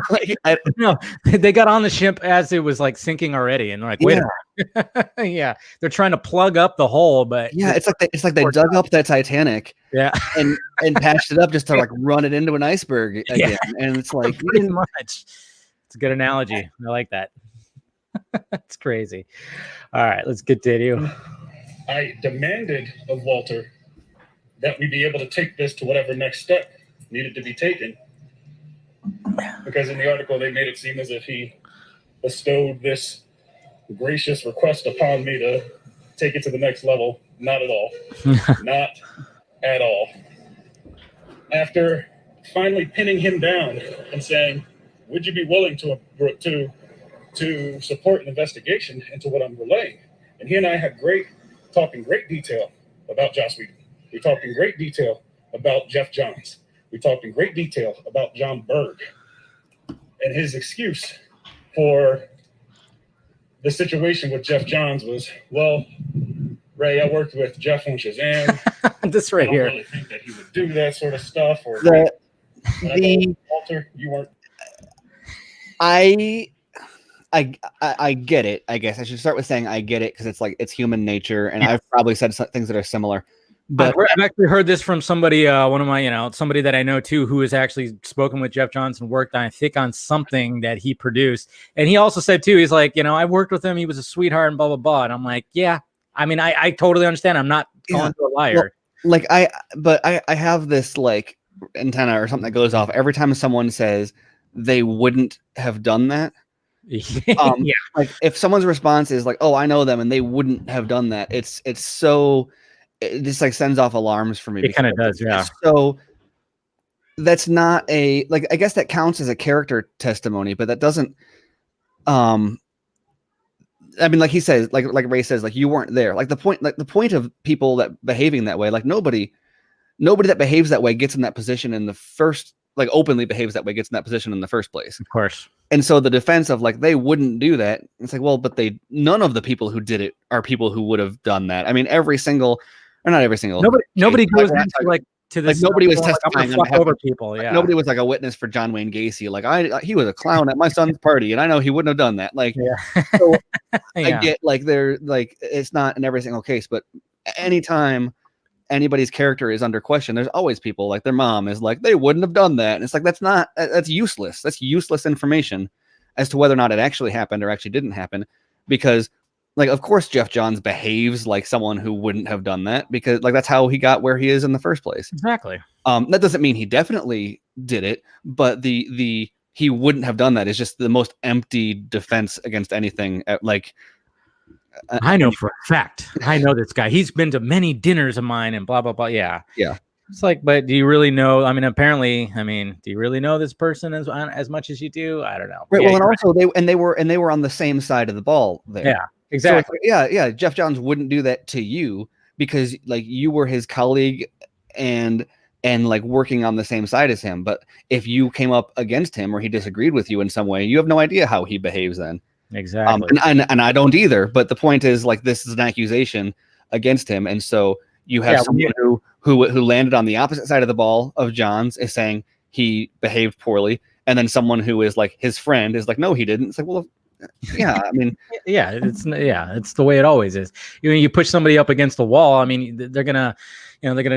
Like, no, they got on the ship as it was like sinking already, and they're like, wait a minute. Yeah, they're trying to plug up the hole, but it's like they dug up that Titanic, and patched it up just to like run it into an iceberg again. And it's like pretty much. It's a good analogy. I like that. That's crazy. All right, let's continue. I demanded of Walter that we be able to take this to whatever next step needed to be taken. Because in the article, they made it seem as if he bestowed this gracious request upon me to take it to the next level. Not at all. Not at all. After finally pinning him down and saying, would you be willing to support an investigation into what I'm relaying? And he and I had talked in great detail about Joss Whedon. We talked in great detail about Jeff Johns. We talked in great detail about John Berg and his excuse for the situation with Jeff Johns was, well, Ray, I worked with Jeff on Shazam. This right here. I don't really think that he would do that sort of stuff. Or Walter, you weren't. I get it. I guess I should start with saying I get it because it's like it's human nature, and I've probably said things that are similar. But I've actually heard this from somebody, one of my, somebody that I know too, who has actually spoken with Jeff Johnson, worked on, I think, on something that he produced, and he also said too, he's like, I worked with him, he was a sweetheart, and blah blah blah, and I'm like, yeah, I mean, I totally understand. I'm not calling you a liar. Well, like I have this like antenna or something that goes off every time someone says they wouldn't have done that. Yeah. Like if someone's response is like, oh, I know them and they wouldn't have done that, it's so it just like sends off alarms for me. It kind of does, yeah. So that's not a like I guess that counts as a character testimony, but that doesn't I mean, like he says, like Ray says, like you weren't there. Like the point of people that behaving that way, like nobody that behaves that way gets in that position in the first, like openly behaves that way gets in that position in the first place. Of course. And so the defense of like they wouldn't do that, it's like, well, but none of the people who did it are people who would have done that. I mean, not every single. Nobody goes into like to this. Like nobody was testifying on over people. Yeah. Nobody was like a witness for John Wayne Gacy. Like he was a clown at my son's party, and I know he wouldn't have done that. Like, so I get like they're like it's not in every single case, but anytime anybody's character is under question, there's always people like their mom is like they wouldn't have done that, and it's like that's useless. That's useless information as to whether or not it actually happened or actually didn't happen, because. Like, of course, Jeff Johns behaves like someone who wouldn't have done that because, like, that's how he got where he is in the first place. Exactly. That doesn't mean he definitely did it, but the he wouldn't have done that is just the most empty defense against anything. I know for a fact. I know this guy. He's been to many dinners of mine and blah blah blah. Yeah. Yeah. It's like, but do you really know? I mean, apparently, do you really know this person as much as you do? I don't know. Right. Yeah, well, and also they were on the same side of the ball there. Yeah. Exactly. So yeah. Jeff Johns wouldn't do that to you because like you were his colleague and like working on the same side as him. But if you came up against him or he disagreed with you in some way, you have no idea how he behaves then. Exactly. And I don't either. But the point is like this is an accusation against him, and so you have someone who landed on the opposite side of the ball of Johns is saying he behaved poorly, and then someone who is like his friend is like, no, he didn't. It's like, well. Yeah, I mean, it's the way it always is. You push somebody up against the wall. I mean, they're gonna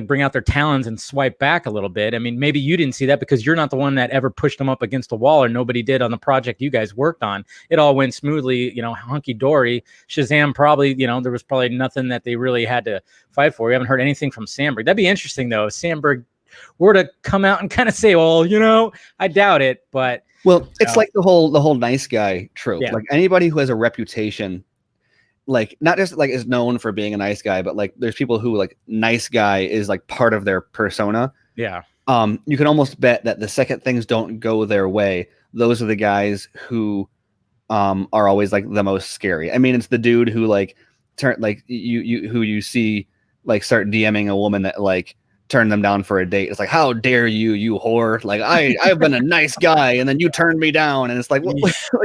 bring out their talons and swipe back a little bit. I mean, maybe you didn't see that because you're not the one that ever pushed them up against the wall, or nobody did on the project you guys worked on. It all went smoothly, hunky dory. Shazam probably, there was probably nothing that they really had to fight for. We haven't heard anything from Sandberg. That'd be interesting though, if Sandberg were to come out and kind of say, well, I doubt it, but. Well, it's like the whole nice guy trope. Yeah. Like anybody who has a reputation, like not just like is known for being a nice guy, but like there's people who like nice guy is like part of their persona. Yeah. You can almost bet that the second things don't go their way, those are the guys who are always like the most scary. I mean, it's the dude who like you see like start DMing a woman that like turn them down for a date. It's like, how dare you whore? Like I've been a nice guy and then you turned me down. And it's like,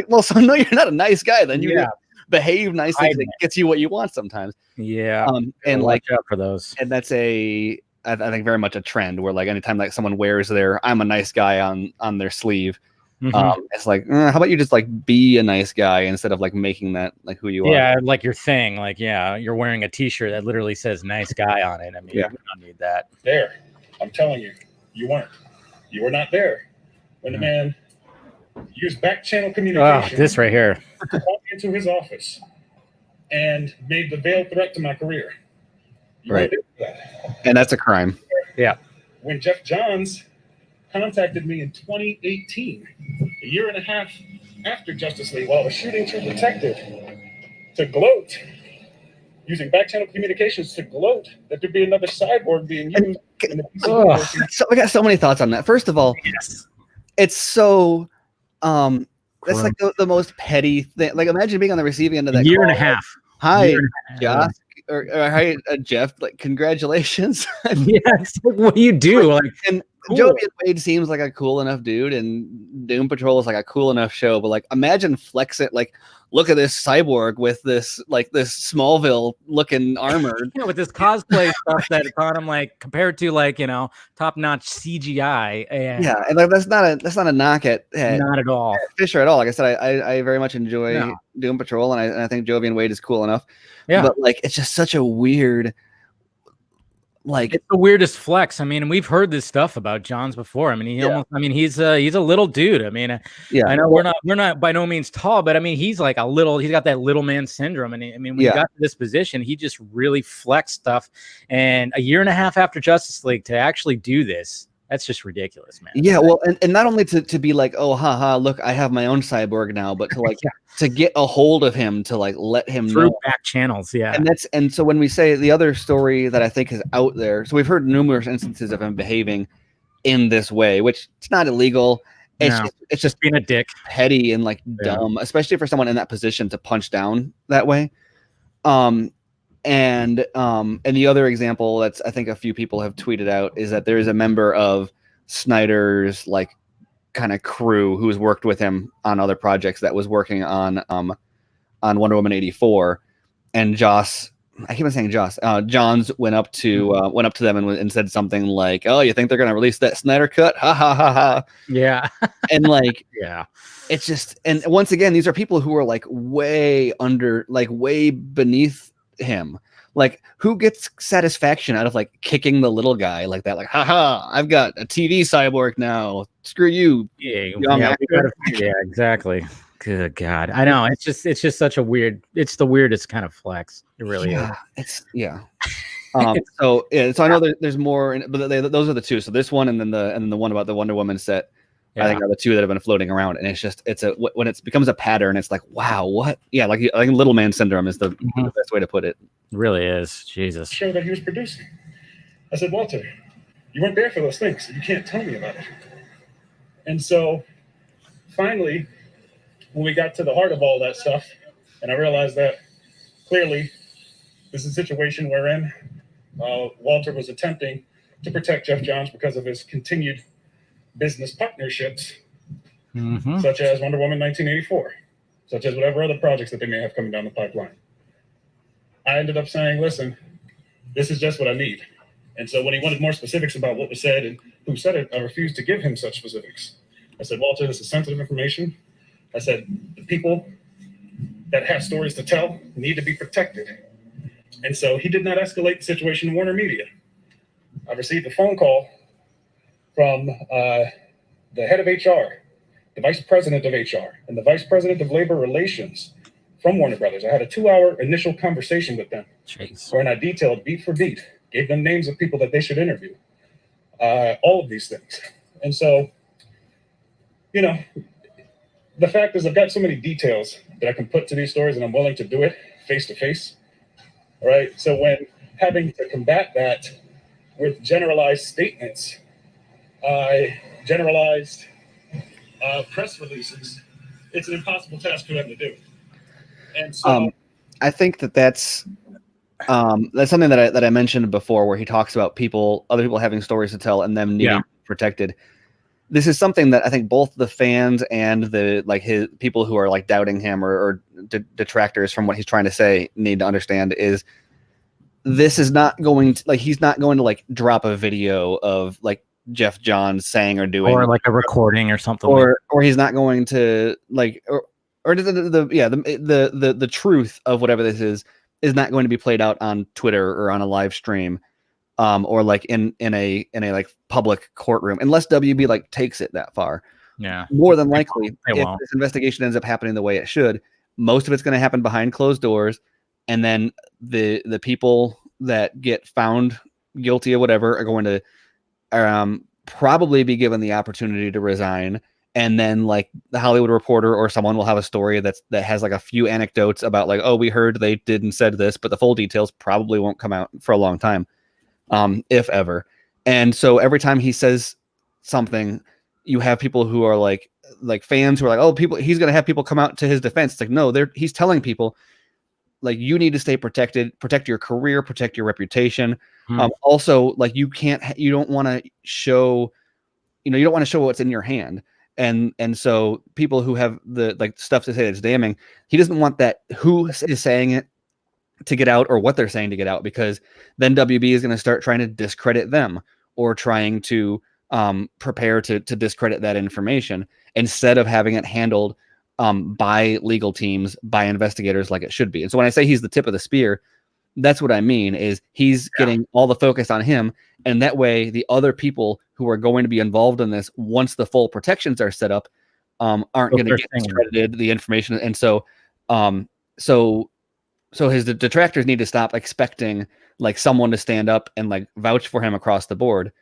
well, so no, you're not a nice guy. Then you behave nicely. It gets you what you want sometimes. Yeah. And like watch out for those. And that's I think very much a trend where like anytime like someone wears their I'm a nice guy on their sleeve, it's like, how about you just like be a nice guy instead of like making that like who you are. Yeah, like your thing. Like, you're wearing a t-shirt that literally says nice guy on it. I mean, you don't need that. There. I'm telling you, you weren't. You were not there. When the man used back channel communication. Oh, this right here. To walk into his office and made the veiled threat to my career. Right. And that's a crime. Yeah. When Jeff Johns contacted me in 2018, a year and a half after Justice League, while I was shooting True Detective, to gloat, using back channel communications to gloat that there'd be another cyborg being used. So we got so many thoughts on that. First of all, it's so that's like the most petty thing. Like imagine being on the receiving end of that year call. And a half. Hi, Josh. hey, Jeff, like, congratulations. Yeah, it's like, what do you do? Like, and cool. Jovian Wade seems like a cool enough dude, and Doom Patrol is like a cool enough show. But like, imagine Flex it, like, look at this cyborg with this Smallville looking armor, with this cosplay stuff that's on him, like compared to like top notch CGI. And yeah, and like, that's not a knock at not at all at Fisher at all. Like I said, I very much enjoy Doom Patrol, and I think Jovian Wade is cool enough. Yeah, but like, it's just such a weird. Like, it's the weirdest flex. I mean, we've heard this stuff about Johns before. I mean, he's a little dude. I mean, I know we're not by no means tall, but I mean, he's like he's got that little man syndrome. And I mean, when he got to this position, he just really flexed stuff. And a year and a half after Justice League to actually do this, that's just ridiculous, man. Yeah, well, and not only to be like, oh, haha, look, I have my own cyborg now, but to like to get a hold of him, to like let him through know. back channels, yeah. And so when we say the other story that I think is out there, so we've heard numerous instances of him behaving in this way, which it's not illegal. It's just being a dick, petty and like dumb, especially for someone in that position to punch down that way. And the other example that's, I think a few people have tweeted out, is that there is a member of Snyder's like kind of crew who's worked with him on other projects that was working on Wonder Woman 84, and Joss, I keep on saying Joss, Johns went up to them and said something like, "Oh, you think they're gonna release that Snyder cut? Ha ha ha ha." Yeah, and like, yeah, it's just, and once again, these are people who are like way beneath him. Like, who gets satisfaction out of like kicking the little guy like that? Like, haha, I've got a TV cyborg now. Screw you. Yeah, exactly. Good God, I know. It's just such a weird. It's the weirdest kind of flex. It really is. It's So I know there's more, but those are the two. So this one, and then the one about the Wonder Woman set. I think are the two that have been floating around, and when it becomes a pattern, it's like, wow, what? Yeah, like little man syndrome is the best way to put it. It really is. Jesus. Show that he was producing. I said, Walter, you weren't there for those things, so you can't tell me about it. And so finally, when we got to the heart of all that stuff, and I realized that clearly this is a situation wherein Walter was attempting to protect Jeff Johns because of his continued business partnerships, such as Wonder Woman 1984, such as whatever other projects that they may have coming down the pipeline. I ended up saying, listen, this is just what I need. And so when he wanted more specifics about what was said and who said it, I refused to give him such specifics. I said, Walter, this is sensitive information. I said, the people that have stories to tell need to be protected. And so he did not escalate the situation in Warner Media. I received a phone call from the head of HR, the vice president of HR, and the vice president of labor relations from Warner Brothers. I had a 2-hour initial conversation with them, wherein I detailed beat for beat, gave them names of people that they should interview, all of these things. And so, the fact is, I've got so many details that I can put to these stories, and I'm willing to do it face to face. All right. So when having to combat that with generalized statements, generalized press releases, it's an impossible task for them to do. And so I think that's something that I mentioned before, where he talks about other people having stories to tell and them needing to be protected. This is something that I think both the fans and his people who are like doubting him or detractors from what he's trying to say need to understand is this is not going to, like, he's not going to like drop a video of like Jeff Johns saying or doing, or like a recording or something, or he's not going to like, or the truth of whatever this is not going to be played out on Twitter or on a live stream, or like in a like public courtroom, unless WB like takes it that far. Yeah, more than likely, if this investigation ends up happening the way it should, most of it's going to happen behind closed doors, and then the people that get found guilty of whatever are going to probably be given the opportunity to resign, and then like the Hollywood Reporter or someone will have a story that has like a few anecdotes about like, oh, we heard they did and said this, but the full details probably won't come out for a long time, if ever. And so every time he says something, you have people who are like fans who are like, oh, he's going to have people come out to his defense. It's like, no, he's telling people like you need to stay protected, protect your career, protect your reputation. Also, like you don't want to show, you don't want to show what's in your hand. And so people who have the like stuff to say that's damning, he doesn't want that who is saying it to get out or what they're saying to get out, because then WB is going to start trying to discredit them or trying to prepare to discredit that information instead of having it handled by legal teams, by investigators like it should be. And so when I say he's the tip of the spear, that's what I mean, is he's getting all the focus on him. And that way the other people who are going to be involved in this, once the full protections are set up, aren't going to get discredited, the information. And so his detractors need to stop expecting like someone to stand up and like vouch for him across the board,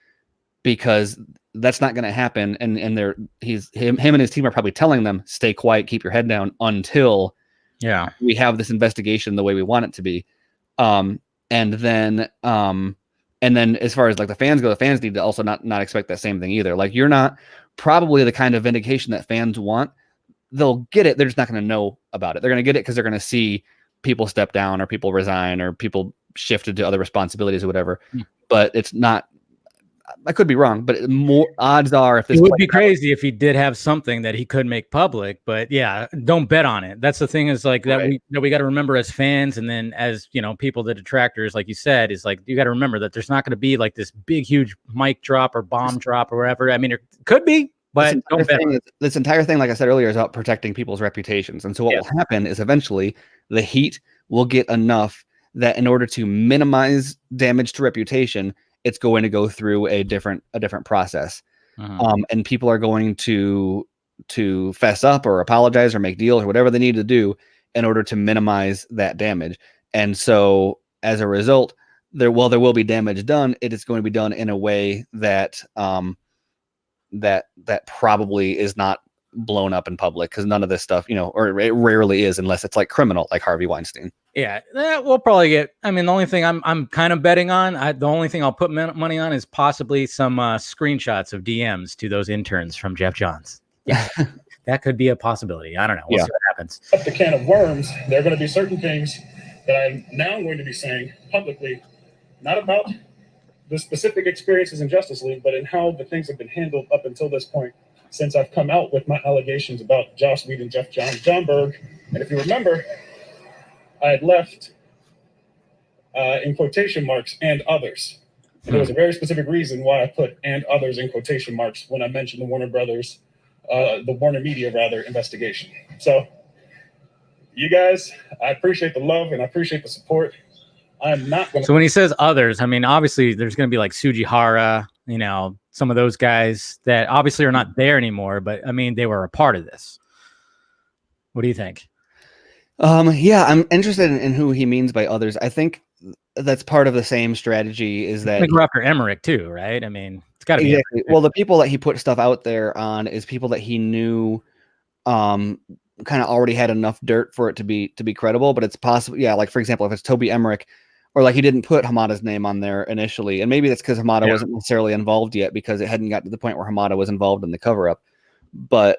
because that's not going to happen. And him and his team are probably telling them, stay quiet, keep your head down until we have this investigation the way we want it to be. And then as far as like the fans go, the fans need to also not expect that same thing either. Like you're not probably the kind of vindication that fans want. They'll get it. They're just not going to know about it. They're going to get it because they're going to see people step down or people resign or people shifted to other responsibilities or whatever. But it's not, I could be wrong, but more odds are if this it would be crazy if he did have something that he could make public, but yeah, don't bet on it. That's the thing, is like that we got to remember as fans, and then as people, the detractors, like you said, is like you got to remember that there's not going to be like this big huge mic drop or bomb drop or whatever. I mean, it could be, but don't bet on it. This entire thing, like I said earlier, is about protecting people's reputations. And so what will happen is eventually the heat will get enough that in order to minimize damage to reputation, it's going to go through a different process. And people are going to fess up or apologize or make deals or whatever they need to do in order to minimize that damage. And so as a result, there will be damage done. It is going to be done in a way that that probably is not blown up in public, because none of this stuff, or it rarely is, unless it's like criminal, like Harvey Weinstein. Yeah, we'll probably get. I mean, the only thing I'm kind of betting on, the only thing I'll put money on is possibly some screenshots of DMs to those interns from Jeff Johns. Yeah, that could be a possibility. I don't know. We'll see what happens. Up the can of worms, there are going to be certain things that I'm now going to be saying publicly, not about the specific experiences in Justice League, but in how the things have been handled up until this point, since I've come out with my allegations about Joss Whedon, Jeff John Berg. And if you remember, I had left in quotation marks and others. And there was a very specific reason why I put and others in quotation marks when I mentioned the Warner Brothers, the Warner Media rather, investigation. So you guys, I appreciate the love and I appreciate the support. I'm not going to. So when he says others, I mean, obviously there's going to be like Sujihara, some of those guys that obviously are not there anymore, but I mean, they were a part of this. What do you think? Yeah, I'm interested in who he means by others. I think that's part of the same strategy, is that we're after Emmerich too, right? I mean, it's got to be. Exactly. Well, the people that he put stuff out there on is people that he knew kind of already had enough dirt for it to be credible, but it's possible. Yeah. Like for example, if it's Toby Emmerich, or like he didn't put Hamada's name on there initially. And maybe that's because Hamada wasn't necessarily involved yet, because it hadn't got to the point where Hamada was involved in the cover up. But,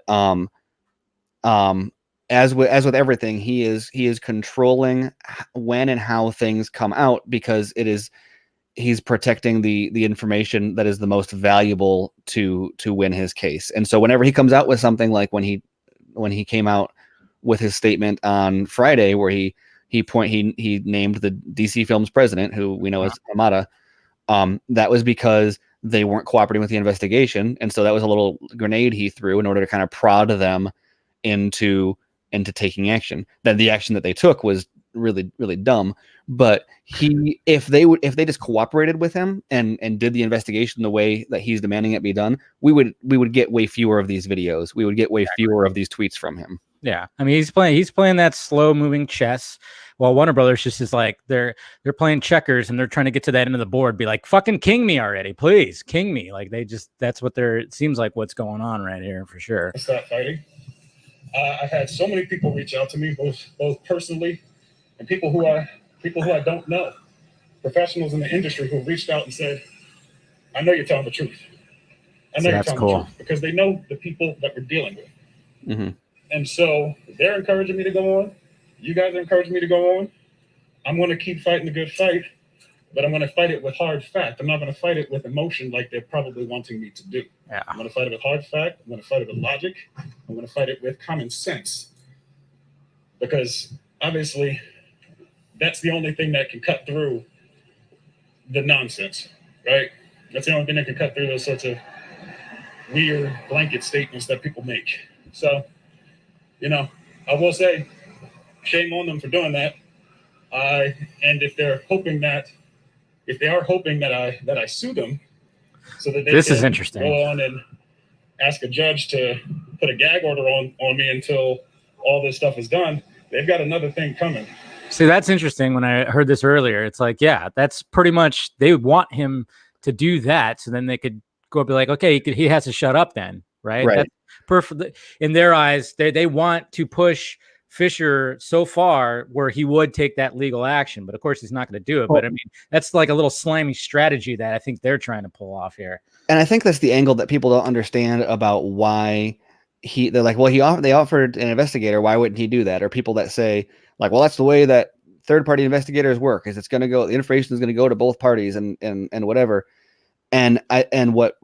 as with everything, he is controlling when and how things come out, because he's protecting the information that is the most valuable to win his case. And so whenever he comes out with something, like when he came out with his statement on Friday, where he named the DC Films president, who we know as Hamada, that was because they weren't cooperating with the investigation. And so that was a little grenade he threw in order to kind of prod them into taking action. Then the action that they took was really, really dumb. But if they just cooperated with him and did the investigation the way that he's demanding it be done, we would get way fewer of these videos. We would get way fewer of these tweets from him. Yeah, I mean, he's playing that slow moving chess, while Warner Brothers just is like they're playing checkers and they're trying to get to that end of the board, be like, fucking king me already, please, king me. Like that's what it seems like what's going on right here for sure. Stop fighting. I've had so many people reach out to me, both personally and people who I don't know, professionals in the industry who reached out and said, "I know you're telling the truth. I know you're telling the truth," because they know the people that we're dealing with. Mm-hmm. And so they're encouraging me to go on. You guys are encouraging me to go on. I'm going to keep fighting the good fight, but I'm going to fight it with hard fact. I'm not going to fight it with emotion like they're probably wanting me to do. Yeah. I'm going to fight it with hard fact. I'm going to fight it with logic. I'm going to fight it with common sense. Because obviously, that's the only thing that can cut through the nonsense, right? That's the only thing that can cut through those sorts of weird blanket statements that people make. So, you know, I will say, shame on them for doing that. And if they are hoping that I sue them, so that they this can is interesting. go on and ask a judge to put a gag order on me until all this stuff is done, they've got another thing coming. See, that's interesting. When I heard this earlier, it's like, yeah, that's pretty much, they want him to do that, so then they could go be like, okay, he has to shut up then, right? That's perfect. In their eyes, they want to push Fisher so far where he would take that legal action, but of course he's not going to do it. But I mean, that's like a little slimy strategy that I think they're trying to pull off here. And I think that's the angle that people don't understand about why they're like, well, they offered an investigator. Why wouldn't he do that? Or people that say like, well, that's the way that third-party investigators work, is it's going to go, the information is going to go to both parties and whatever. And what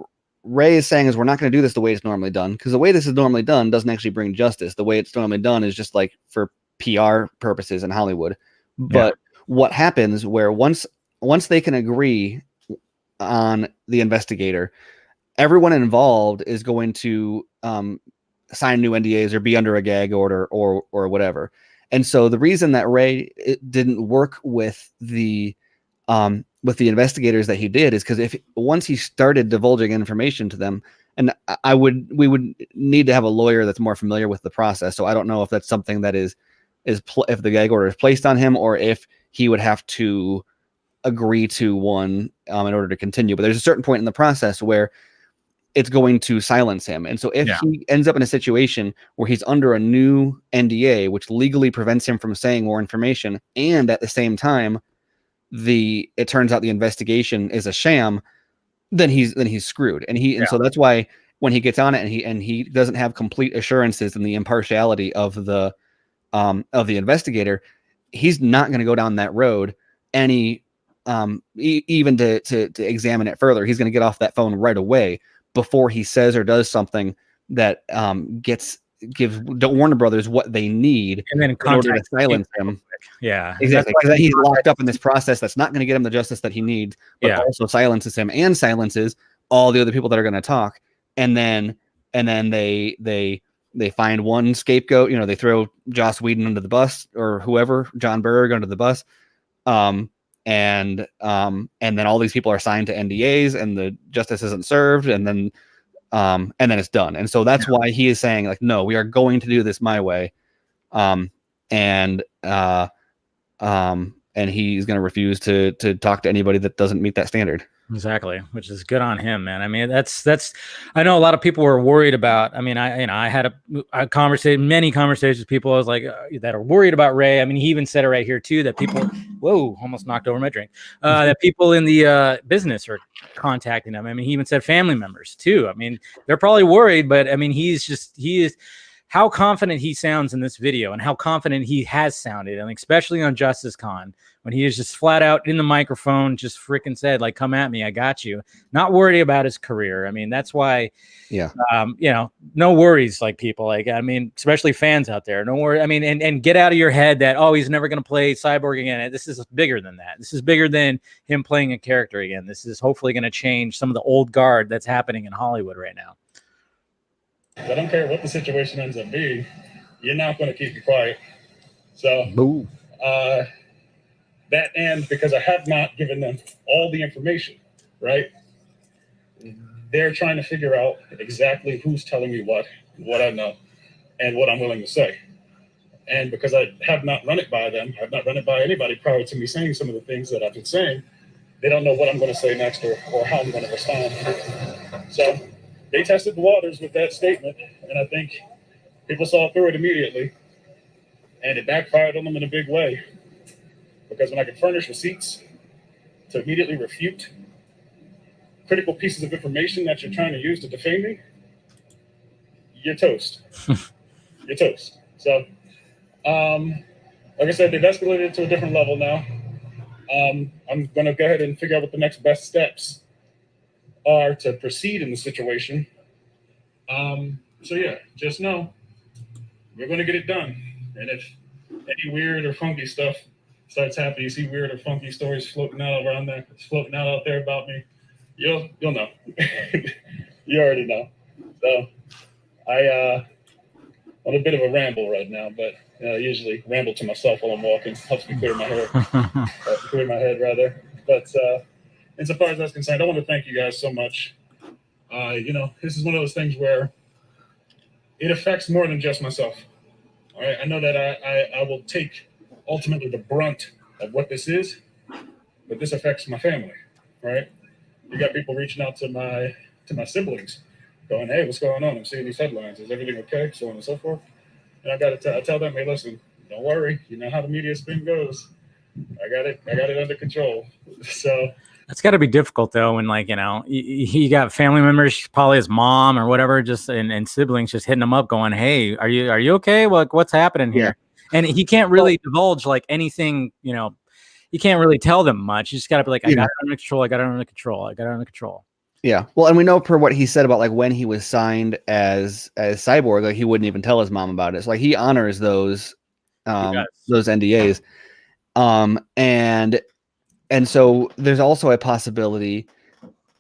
Ray is saying is, we're not going to do this the way it's normally done, because the way this is normally done doesn't actually bring justice. The way it's normally done is just like for PR purposes in Hollywood. But what happens where once they can agree on the investigator, everyone involved is going to sign new NDAs or be under a gag order or whatever. And so the reason that Ray didn't work with the investigators that he did is because once he started divulging information to them, and we would need to have a lawyer that's more familiar with the process. So I don't know if that's something that if the gag order is placed on him, or if he would have to agree to one in order to continue. But there's a certain point in the process where it's going to silence him. And so if he ends up in a situation where he's under a new NDA, which legally prevents him from saying more information, and at the same time, it turns out the investigation is a sham, then he's screwed. And so that's why when he gets on it and he doesn't have complete assurances in the impartiality of the investigator, he's not going to go down that road even to examine it further. He's going to get off that phone right away before he says or does something that gives Warner Brothers what they need and then in order to silence him. Yeah, exactly. Because he's locked up in this process that's not going to get him the justice that he needs, but also silences him and silences all the other people that are going to talk. And then they find one scapegoat. You know, they throw Joss Whedon under the bus, or whoever, John Berg, under the bus. And then all these people are signed to NDAs, and the justice isn't served, and then it's done. And so that's why he is saying, like, no, we are going to do this my way. And he's going to refuse to talk to anybody that doesn't meet that standard. Exactly, which is good on him, man. I mean, that's. I know a lot of people were worried about. I mean, I had many conversations with people. I was like that are worried about Ray. I mean, he even said it right here too, that people. Whoa, almost knocked over my drink. That people in the business are contacting him. I mean, he even said family members too. I mean, they're probably worried, but I mean, he is. How confident he sounds in this video, and how confident he has sounded, and especially on Justice Con, when he is just flat out in the microphone, just freaking said, like, come at me, I got you. Not worried about his career. I mean, that's why, no worries, like people, like, I mean, especially fans out there, no worry. I mean, and get out of your head that, oh, he's never going to play Cyborg again. This is bigger than that. This is bigger than him playing a character again. This is hopefully going to change some of the old guard that's happening in Hollywood right now. I don't care what the situation ends up being, you're not going to keep it quiet. So, that, and because I have not given them all the information, right? They're trying to figure out exactly who's telling me what I know, and what I'm willing to say. And because I have not run it by them, I've not run it by anybody prior to me saying some of the things that I've been saying, they don't know what I'm going to say next or how I'm going to respond. So, they tested the waters with that statement, and I think people saw through it immediately, and it backfired on them in a big way. Because when I could furnish receipts to immediately refute critical pieces of information that you're trying to use to defame me, you're toast. You're toast. So, like I said, they've escalated to a different level now. I'm going to go ahead and figure out what the next best steps are to proceed in the situation. So yeah, just know we're going to get it done. And if any weird or funky stuff starts happening, you see weird or funky stories floating out out there about me, you'll know. You already know. So I on a bit of a ramble right now, but I usually ramble to myself while I'm walking. Helps me clear my head rather. But insofar as that's concerned, I want to thank you guys so much. This is one of those things where it affects more than just myself. All right, I know that I will take ultimately the brunt of what this is, but this affects my family. Right? You got people reaching out to my siblings, going, "Hey, what's going on? I'm seeing these headlines. Is everything okay?" So on and so forth. And I got to tell them, "Hey, listen, don't worry. You know how the media spin goes. I got it under control." So that's got to be difficult though, when he got family members, probably his mom or whatever, just and siblings just hitting him up, going, "Hey, are you okay? What's happening here?" And he can't really divulge anything. You can't really tell them much. You just got to be like, "I got it under control. I got it under control. I got it under control." Yeah. Well, and we know per what he said about when he was signed as Cyborg, he wouldn't even tell his mom about it. So he honors those NDAs. And so there's also a possibility,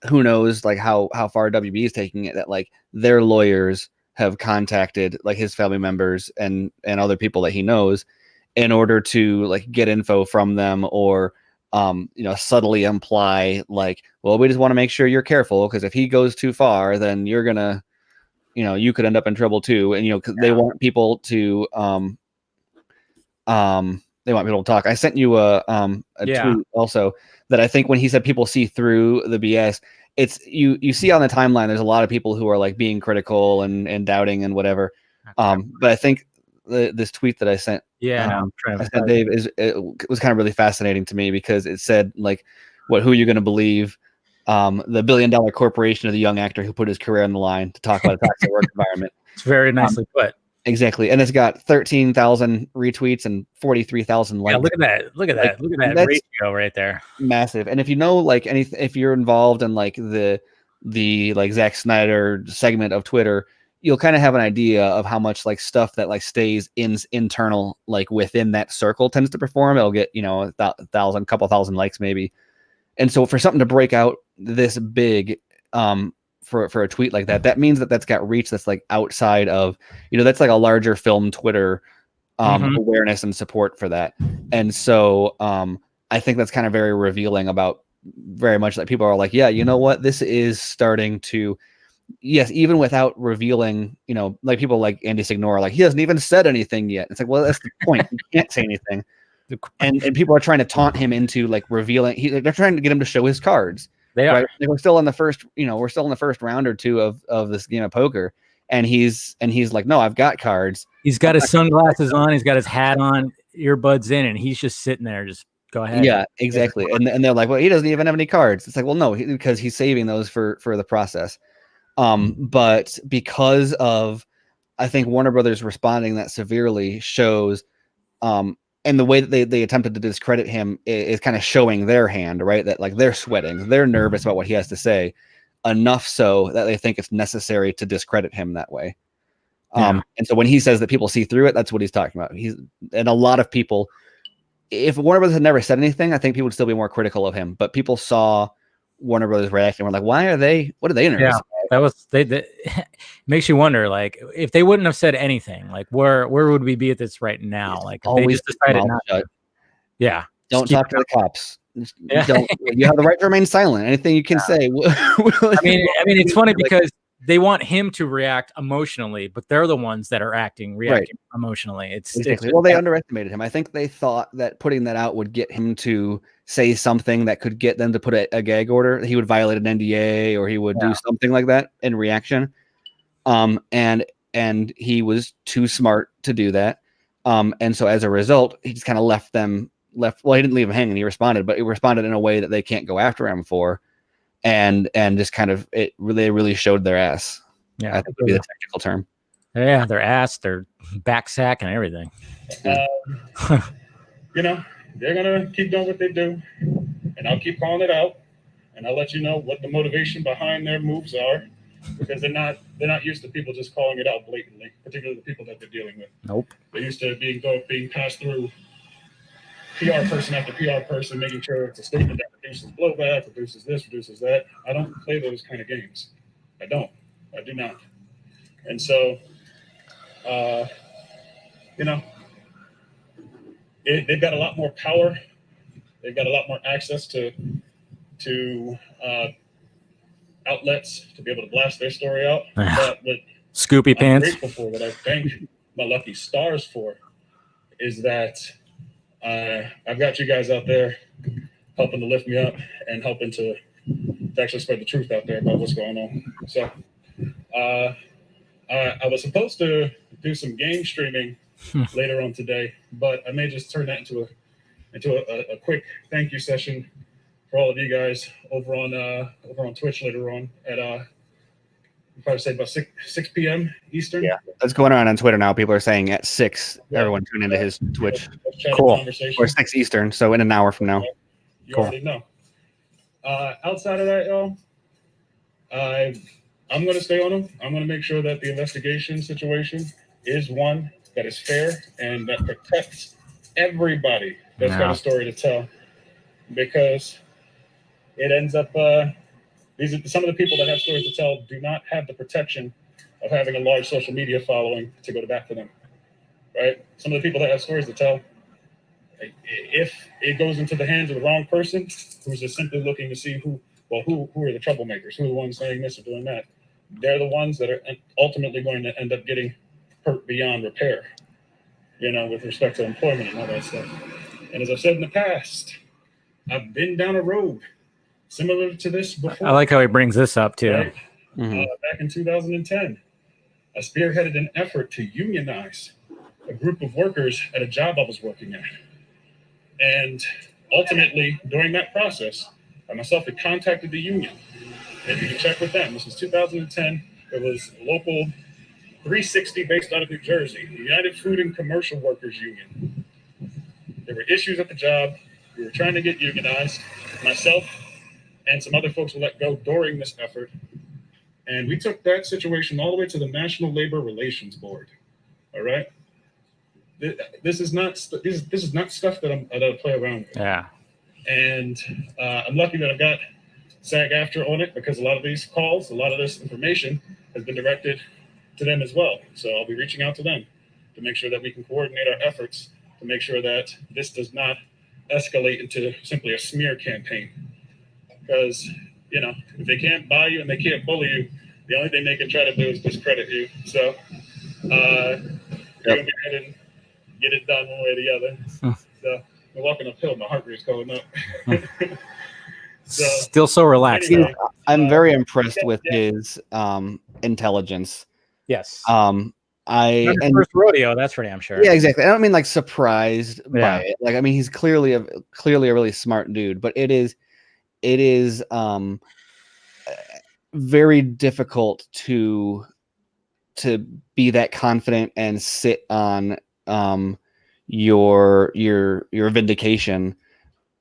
who knows, how far WB is taking it, that their lawyers have contacted his family members and other people that he knows in order to get info from them, or subtly imply well, we just want to make sure you're careful, because if he goes too far, then you're gonna, you could end up in trouble too. And cause they want people to talk. I sent you a tweet also that I think when he said people see through the BS, it's you see on the timeline, there's a lot of people who are being critical and doubting and whatever. But I think this tweet that I sent, I sent Dave, it was kind of really fascinating to me, because it said who are you going to believe? The $1 billion corporation, of the young actor who put his career on the line to talk about a toxic work environment. It's very nicely put. Exactly. And it's got 13,000 retweets and 43,000 likes. Yeah, look at that. Look at that ratio right there. Massive. And if you know, if you're involved in the Zack Snyder segment of Twitter, you'll kind of have an idea of how much stuff that stays internal, within that circle tends to perform. It'll get, couple thousand likes maybe. And so for something to break out this big, for a tweet like that, that means that's got reach that's outside of, that's a larger film Twitter awareness and support for that. And so I think that's kind of very revealing about very much that people are yeah, you know what, this is starting to, yes, even without revealing, people like Andy Signore, he hasn't even said anything yet. It's well, that's the point. You can't say anything. And people are trying to taunt him into revealing. They're trying to get him to show his cards. They are. Right? We're still in the first, we're still in the first round or two of this game of poker, and he's like, no, I've got cards. He's got his sunglasses on. He's got his hat on, earbuds in, and he's just sitting there. Just go ahead. Yeah, exactly. And they're like, well, he doesn't even have any cards. It's well, no, because he's saving those for the process. But because of, I think Warner Brothers responding that severely shows, and the way that they attempted to discredit him is kind of showing their hand, right? That they're sweating, they're nervous about what he has to say, enough so that they think it's necessary to discredit him that way. And so when he says that people see through it, that's what he's talking about. And a lot of people, if Warner Brothers had never said anything, I think people would still be more critical of him. But people saw Warner Brothers reacting, and were what are they nervous about? That was makes you wonder, if they wouldn't have said anything, where would we be at this right now? If they just decided not to. Yeah. Don't talk to the cops. Don't, you have the right to remain silent. Anything you can say. I mean, it's funny because they want him to react emotionally, but they're the ones that are reacting emotionally. It's they underestimated him. I think they thought that putting that out would get him to say something that could get them to put a gag order. He would violate an NDA, or he would do something like that in reaction. And he was too smart to do that. And so as a result, he just kind of left. Well, he didn't leave him hanging. He responded, but he responded in a way that they can't go after him for. And just kind of, they really showed their ass. Yeah, I think would be the technical term. Yeah, their ass, their back sack, and everything. they're gonna keep doing what they do, and I'll keep calling it out, and I'll let you know what the motivation behind their moves are, because they're not used to people just calling it out blatantly, particularly the people that they're dealing with. Nope. They're used to being passed through PR person after PR person, making sure it's a statement that reduces blowback, reduces this, reduces that. I don't play those kind of games. I do not. And so, they've got a lot more power. They've got a lot more access to outlets to be able to blast their story out. But what Scoopy I'm pants. grateful for, what I thank my lucky stars for, is that I've got you guys out there helping to lift me up and helping to actually spread the truth out there about what's going on. So I was supposed to do some game streaming later on today, but I may just turn that into a quick thank you session for all of you guys over on Twitch later on at probably say about 6 p.m. Eastern. Yeah, that's going on Twitter now. People are saying at 6. Yeah. Everyone tune into his Twitch. Cool. Or 6 Eastern, so in an hour from now. You already know. Outside of that, y'all, I'm going to stay on them. I'm going to make sure that the investigation situation is one that is fair and that protects everybody that's got a story to tell, because it ends up these are some of the people that have stories to tell do not have the protection of having a large social media following to go to bat for them, right? Some of the people that have stories to tell, if it goes into the hands of the wrong person who's just simply looking to see who are the troublemakers, who are the ones saying this or doing that, they're the ones that are ultimately going to end up getting hurt beyond repair, with respect to employment and all that stuff. And as I've said in the past, I've been down a road similar to this before. I like how he brings this up too. Right? Back in 2010, I spearheaded an effort to unionize a group of workers at a job I was working at. And ultimately, during that process, I myself had contacted the union. And you can check with them. This was 2010. It was local 360 based out of New Jersey, the United Food and Commercial Workers Union. There were issues at the job. We were trying to get unionized. Myself and some other folks were let go during this effort. And we took that situation all the way to the National Labor Relations Board. All right. This is not stuff that I play around with. Yeah. And I'm lucky that I've got SAG-AFTRA on it, because a lot of these calls, a lot of this information has been directed to them as well. So I'll be reaching out to them to make sure that we can coordinate our efforts to make sure that this does not escalate into simply a smear campaign. Because, if they can't buy you and they can't bully you, the only thing they can try to do is discredit you. So we're going to be ready to get it done one way or the other. So we're walking uphill, my heart rate's going up. So, still so relaxed. Anyway, I'm very impressed with his intelligence. Yes. First rodeo, that's for damn sure. Yeah, exactly. I don't mean like surprised by it. Like, I mean, he's clearly a really smart dude, but it is very difficult to be that confident and sit on your vindication.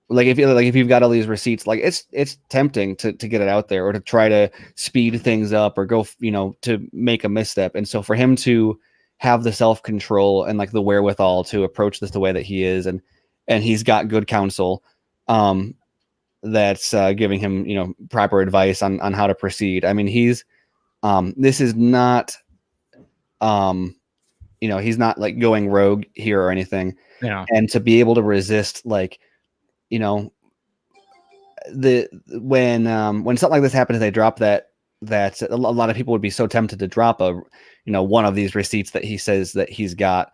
Like if you've got all these receipts, like it's tempting to get it out there or to try to speed things up or go, to make a misstep. And so for him to have the self-control and like the wherewithal to approach this the way that he is, and he's got good counsel, that's giving him, proper advice on how to proceed. I mean, he's, this is not, he's not like going rogue here or anything. Yeah. And to be able to resist, like, when something like this happens, they drop that a lot of people would be so tempted to drop one of these receipts that he says that he's got,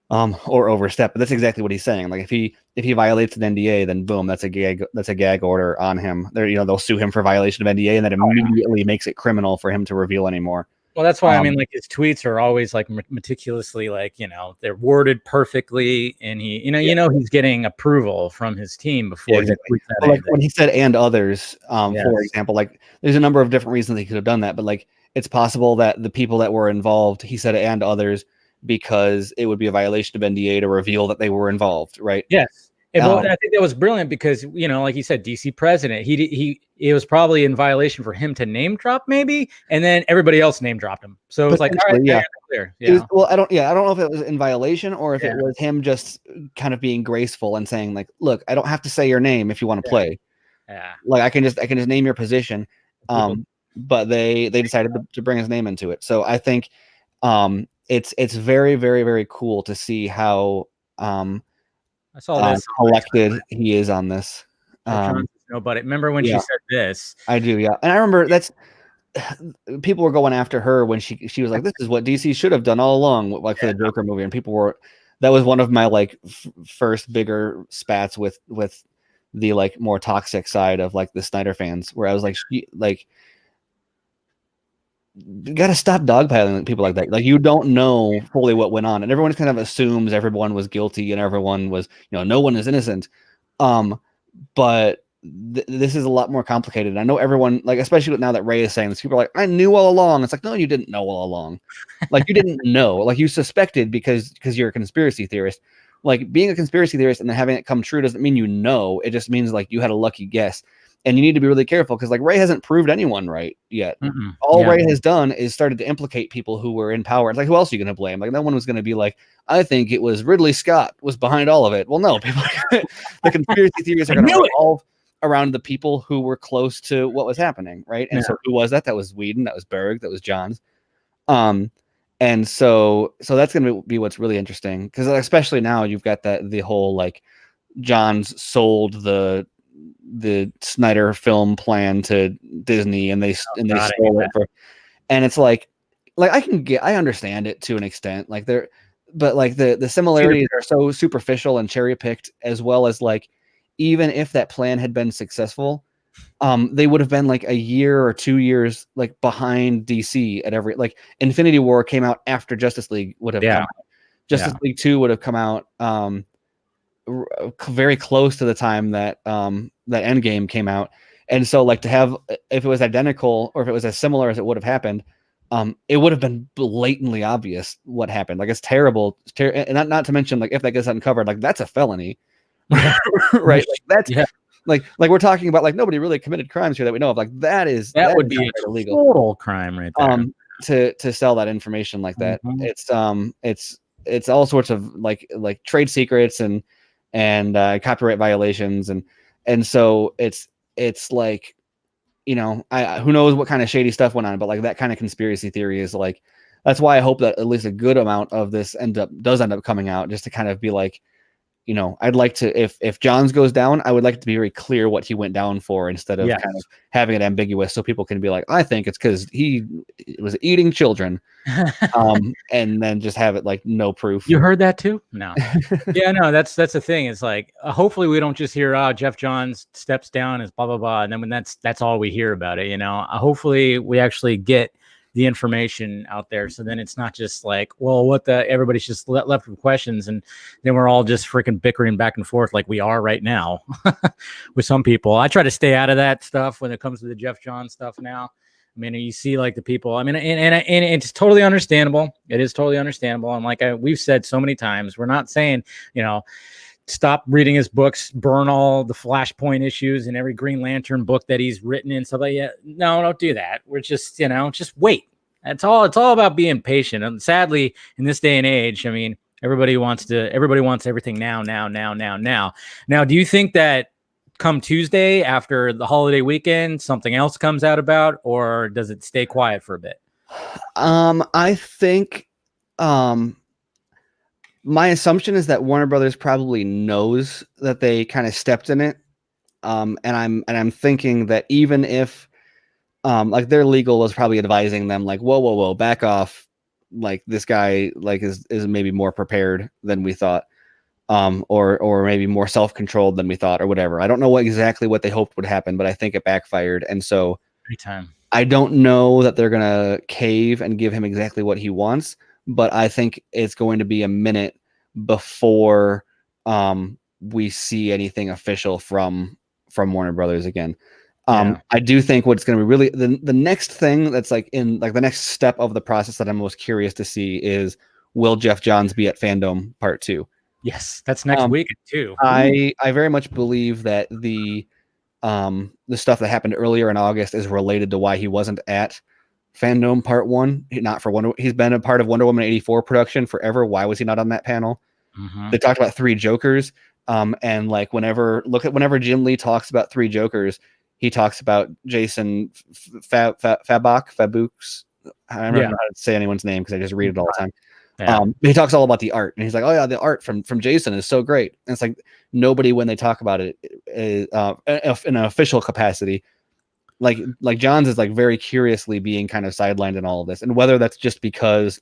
or overstep. But that's exactly what he's saying. Like if he violates an NDA, then boom, that's a gag order on him. They'll sue him for violation of NDA, and that immediately makes it criminal for him to reveal anymore. Well, that's why I mean, like his tweets are always like meticulously, like they're worded perfectly, and he's getting approval from his team before he tweets that. Like when he said "and others," for example, like there's a number of different reasons he could have done that, but like it's possible that the people that were involved, he said "and others" because it would be a violation of NDA to reveal that they were involved, right? Yes. I think that was brilliant because, you know, like you said, DC president, it was probably in violation for him to name drop maybe, and then everybody else name dropped him. So it was like, all right, yeah, clear. Well, I don't know if it was in violation or if it was him just kind of being graceful and saying like, look, I don't have to say your name if you want to play. Yeah. Like I can just name your position. But they decided to bring his name into it. So I think it's very, very, very cool to see how I saw this collected he is on this. Nobody. Remember when she said this? I do, yeah. And I remember people were going after her when she was like, this is what DC should have done all along, like for the Joker movie. And people were, that was one of my like first bigger spats with the like more toxic side of like the Snyder fans, where I was like, you got to stop dogpiling people like that. Like you don't know fully what went on, and everyone kind of assumes everyone was guilty and everyone was, you know, no one is innocent. But this is a lot more complicated. I know everyone, like, especially now that Ray is saying this, people are like, I knew all along. It's like, no, you didn't know all along. Like you didn't know, like you suspected because you're a conspiracy theorist. Like being a conspiracy theorist and then having it come true doesn't mean you know. It just means like you had a lucky guess. And you need to be really careful because like Ray hasn't proved anyone right yet. All Ray has done is started to implicate people who were in power. It's like, who else are you going to blame? Like no one was going to be like, I think it was Ridley Scott was behind all of it. Well, no, people, the conspiracy theories are going to revolve around the people who were close to what was happening, right? And so who was that? That was Whedon, that was Berg, that was Johns. And so that's going to be what's really interesting because especially now you've got the whole like Johns sold the Snyder film plan to Disney and they stole it for, and it's like I understand it to an extent, like but like the similarities are so superficial and cherry picked, as well as like even if that plan had been successful, they would have been like a year or 2 years like behind DC at every, like Infinity War came out after Justice League would have come out. Justice League 2 would have come out very close to the time that that Endgame came out. And so like to have, if it was identical or if it was as similar as it would have happened, it would have been blatantly obvious what happened. Like it's terrible. And not to mention like if that gets uncovered, like that's a felony. Right? Like that's like we're talking about like nobody really committed crimes here that we know of. Like that would be illegal total crime right there. To sell that information like that. It's all sorts of like trade secrets and copyright violations and so it's like, you know, who knows what kind of shady stuff went on, but like that kind of conspiracy theory is like, that's why I hope that at least a good amount of this does end up coming out, just to kind of be like, you know, I'd like to, if Johns goes down, I would like it to be very clear what he went down for instead of kind of having it ambiguous, so people can be like, I think it's because he was eating children, and then just have it like no proof. You heard that too? No. No, that's the thing. It's like hopefully we don't just hear Jeff Johns steps down as blah blah blah, and then when that's all we hear about it. You know, hopefully we actually get the information out there, so then it's not just like, well, everybody's just left with questions, and then we're all just freaking bickering back and forth like we are right now with some people. I try to stay out of that stuff when it comes to the Jeff Johns stuff now. I mean, you see like the people, I mean, and it's totally understandable. It is totally understandable. And like we've said so many times, we're not saying, you know, stop reading his books, burn all the Flashpoint issues and every Green Lantern book that he's written and stuff like that. No, don't do that. We're just, you know, just wait. That's all. It's all about being patient. And sadly, in this day and age, I mean, everybody wants everything now. Now, do you think that come Tuesday after the holiday weekend, something else comes out about, or does it stay quiet for a bit? I think, my assumption is that Warner Brothers probably knows that they kind of stepped in it. And I'm thinking that even if, like their legal was probably advising them like, whoa, back off. Like this guy like is maybe more prepared than we thought. Or maybe more self-controlled than we thought or whatever. I don't know exactly what they hoped would happen, but I think it backfired. And so I don't know that they're going to cave and give him exactly what he wants, but I think it's going to be a minute before we see anything official from Warner Brothers again. I do think what's going to be really the next thing that's like in like the next step of the process that I'm most curious to see is, will Jeff Johns be at Fandom Part 2? Yes, that's next week too. I very much believe that the stuff that happened earlier in August is related to why he wasn't at Fandom Part 1. He's been a part of Wonder Woman 84 production forever. Why was he not on that panel? They talked about 3 Jokers. And like whenever Jim Lee talks about 3 Jokers, he talks about Jason Fabux. I don't know how to say anyone's name because I just read it all the time. Yeah. He talks all about the art, and he's like, "Oh yeah, the art from Jason is so great." And it's like nobody, when they talk about it, is, in an official capacity, like Johns is like very curiously being kind of sidelined in all of this, and whether that's just because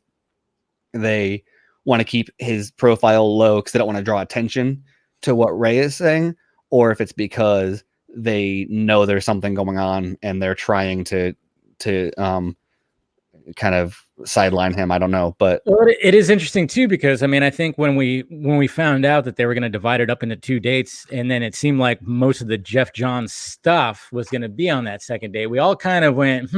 they want to keep his profile low because they don't want to draw attention to what Ray is saying, or if it's because they know there's something going on and they're trying to kind of sideline him. I don't know, but it is interesting too, because I mean, I think when we found out that they were going to divide it up into 2 dates, and then it seemed like most of the Jeff Johns stuff was going to be on that second day, we all kind of went,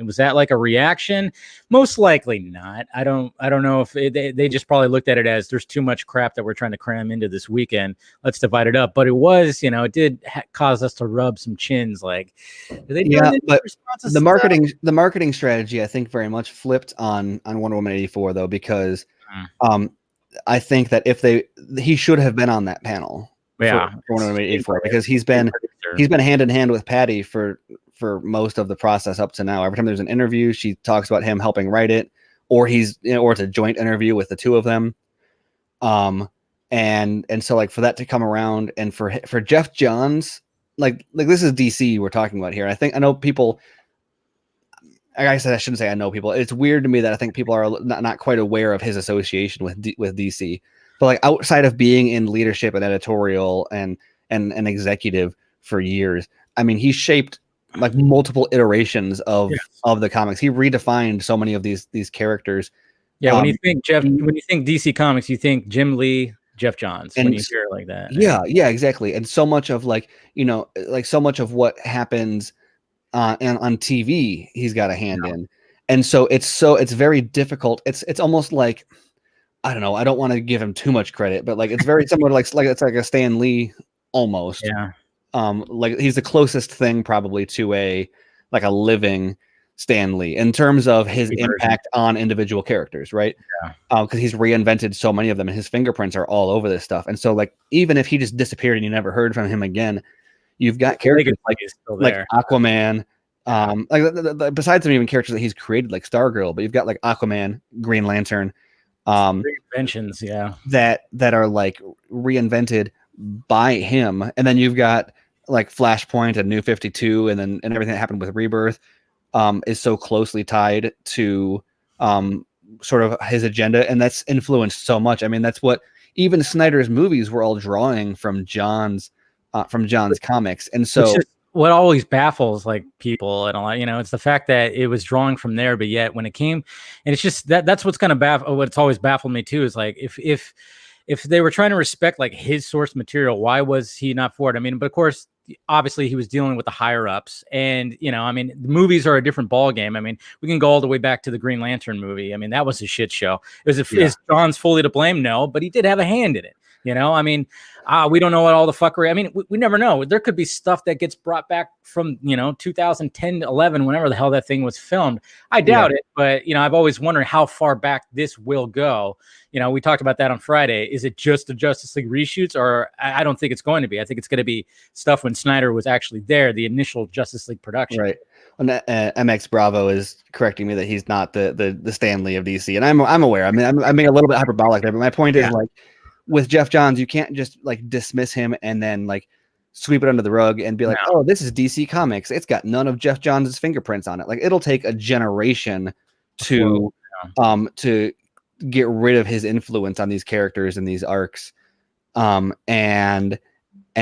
was that like a reaction? Most likely not. I don't know if they just probably looked at it as there's too much crap that we're trying to cram into this weekend. Let's divide it up. But it was, it did cause us to rub some chins. Like, but the marketing strategy, I think, very much flipped on Wonder Woman 84 though, because I think that he should have been on that panel. For Wonder Woman 84 because he's been hand in hand with Patty for most of the process up to now. Every time there's an interview, she talks about him helping write it, or or it's a joint interview with the 2 of them. And so like for that to come around, and for Jeff Johns, like this is DC we're talking about here. I know people. Like I said, I shouldn't say I know people. It's weird to me that I think people are not quite aware of his association with DC. But like outside of being in leadership and editorial and executive for years, I mean, he shaped like multiple iterations of the comics. He redefined so many of these characters. Yeah, when you think DC Comics, you think Jim Lee, Jeff Johns. When you hear it like that, yeah, exactly. And so much of so much of what happens on TV, he's got a hand in, and so it's very difficult. It's almost like, I don't know. I don't want to give him too much credit, but like it's very similar to like it's like a Stan Lee almost. Yeah. Like he's the closest thing probably to a living Stan Lee in terms of his impact on individual characters, right? Yeah. Because he's reinvented so many of them, and his fingerprints are all over this stuff. And so like even if he just disappeared and you never heard from him again, you've got characters like Aquaman. Besides some even characters that he's created like Stargirl, but you've got like Aquaman, Green Lantern. Reinventions, that are like reinvented by him, and then you've got like Flashpoint and New 52, and everything that happened with Rebirth is so closely tied to sort of his agenda, and that's influenced so much. I mean, that's what even Snyder's movies were all drawing from John's comics, and so what always baffles like people and a lot, it's the fact that it was drawing from there, but yet when it came, and it's just that's what's kind of what's always baffled me too, is like if they were trying to respect like his source material, why was he not for it? I mean, but of course, obviously he was dealing with the higher ups, and I mean, the movies are a different ball game. I mean, we can go all the way back to the Green Lantern movie. I mean, that was a shit show. Is John's fully to blame? No, but he did have a hand in it. I mean, we don't know what all the fuckery. I mean, we never know. There could be stuff that gets brought back from 2010 to 11, whenever the hell that thing was filmed. I doubt it, but I've always wondered how far back this will go. We talked about that on Friday. Is it just the Justice League reshoots, or I don't think it's going to be. I think it's going to be stuff when Snyder was actually there, the initial Justice League production. Right. And MX Bravo is correcting me that he's not the Stan Lee of DC, and I'm aware. I mean, I'm being a little bit hyperbolic there, but my point is like, with Jeff Johns, you can't just like dismiss him and then like sweep it under the rug and be like, oh, this is DC Comics. It's got none of Jeff Johns' fingerprints on it. Like it'll take a generation to get rid of his influence on these characters and these arcs. And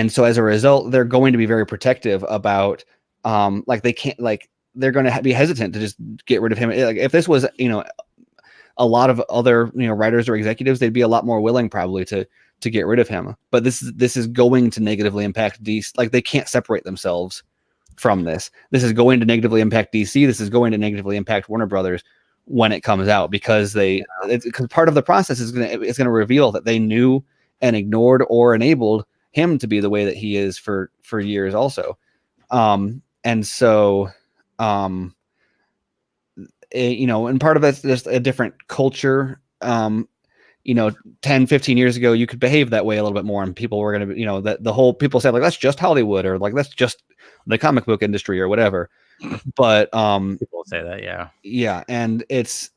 so as a result, they're going to be very protective about like they can't like they're going to be hesitant to just get rid of him. Like if this was, a lot of other writers or executives, they'd be a lot more willing probably to get rid of him. But this is going to negatively impact DC. Like they can't separate themselves from this. This is going to negatively impact DC. This is going to negatively impact Warner Brothers, when it comes out, because because part of the process is gonna reveal that they knew and ignored or enabled him to be the way that he is for years also. And so and part of it's just a different culture. 10, 15 years ago, you could behave that way a little bit more, and people were going to, that the whole people said like, that's just Hollywood, or like, that's just the comic book industry or whatever. But people say that. Yeah. And it's,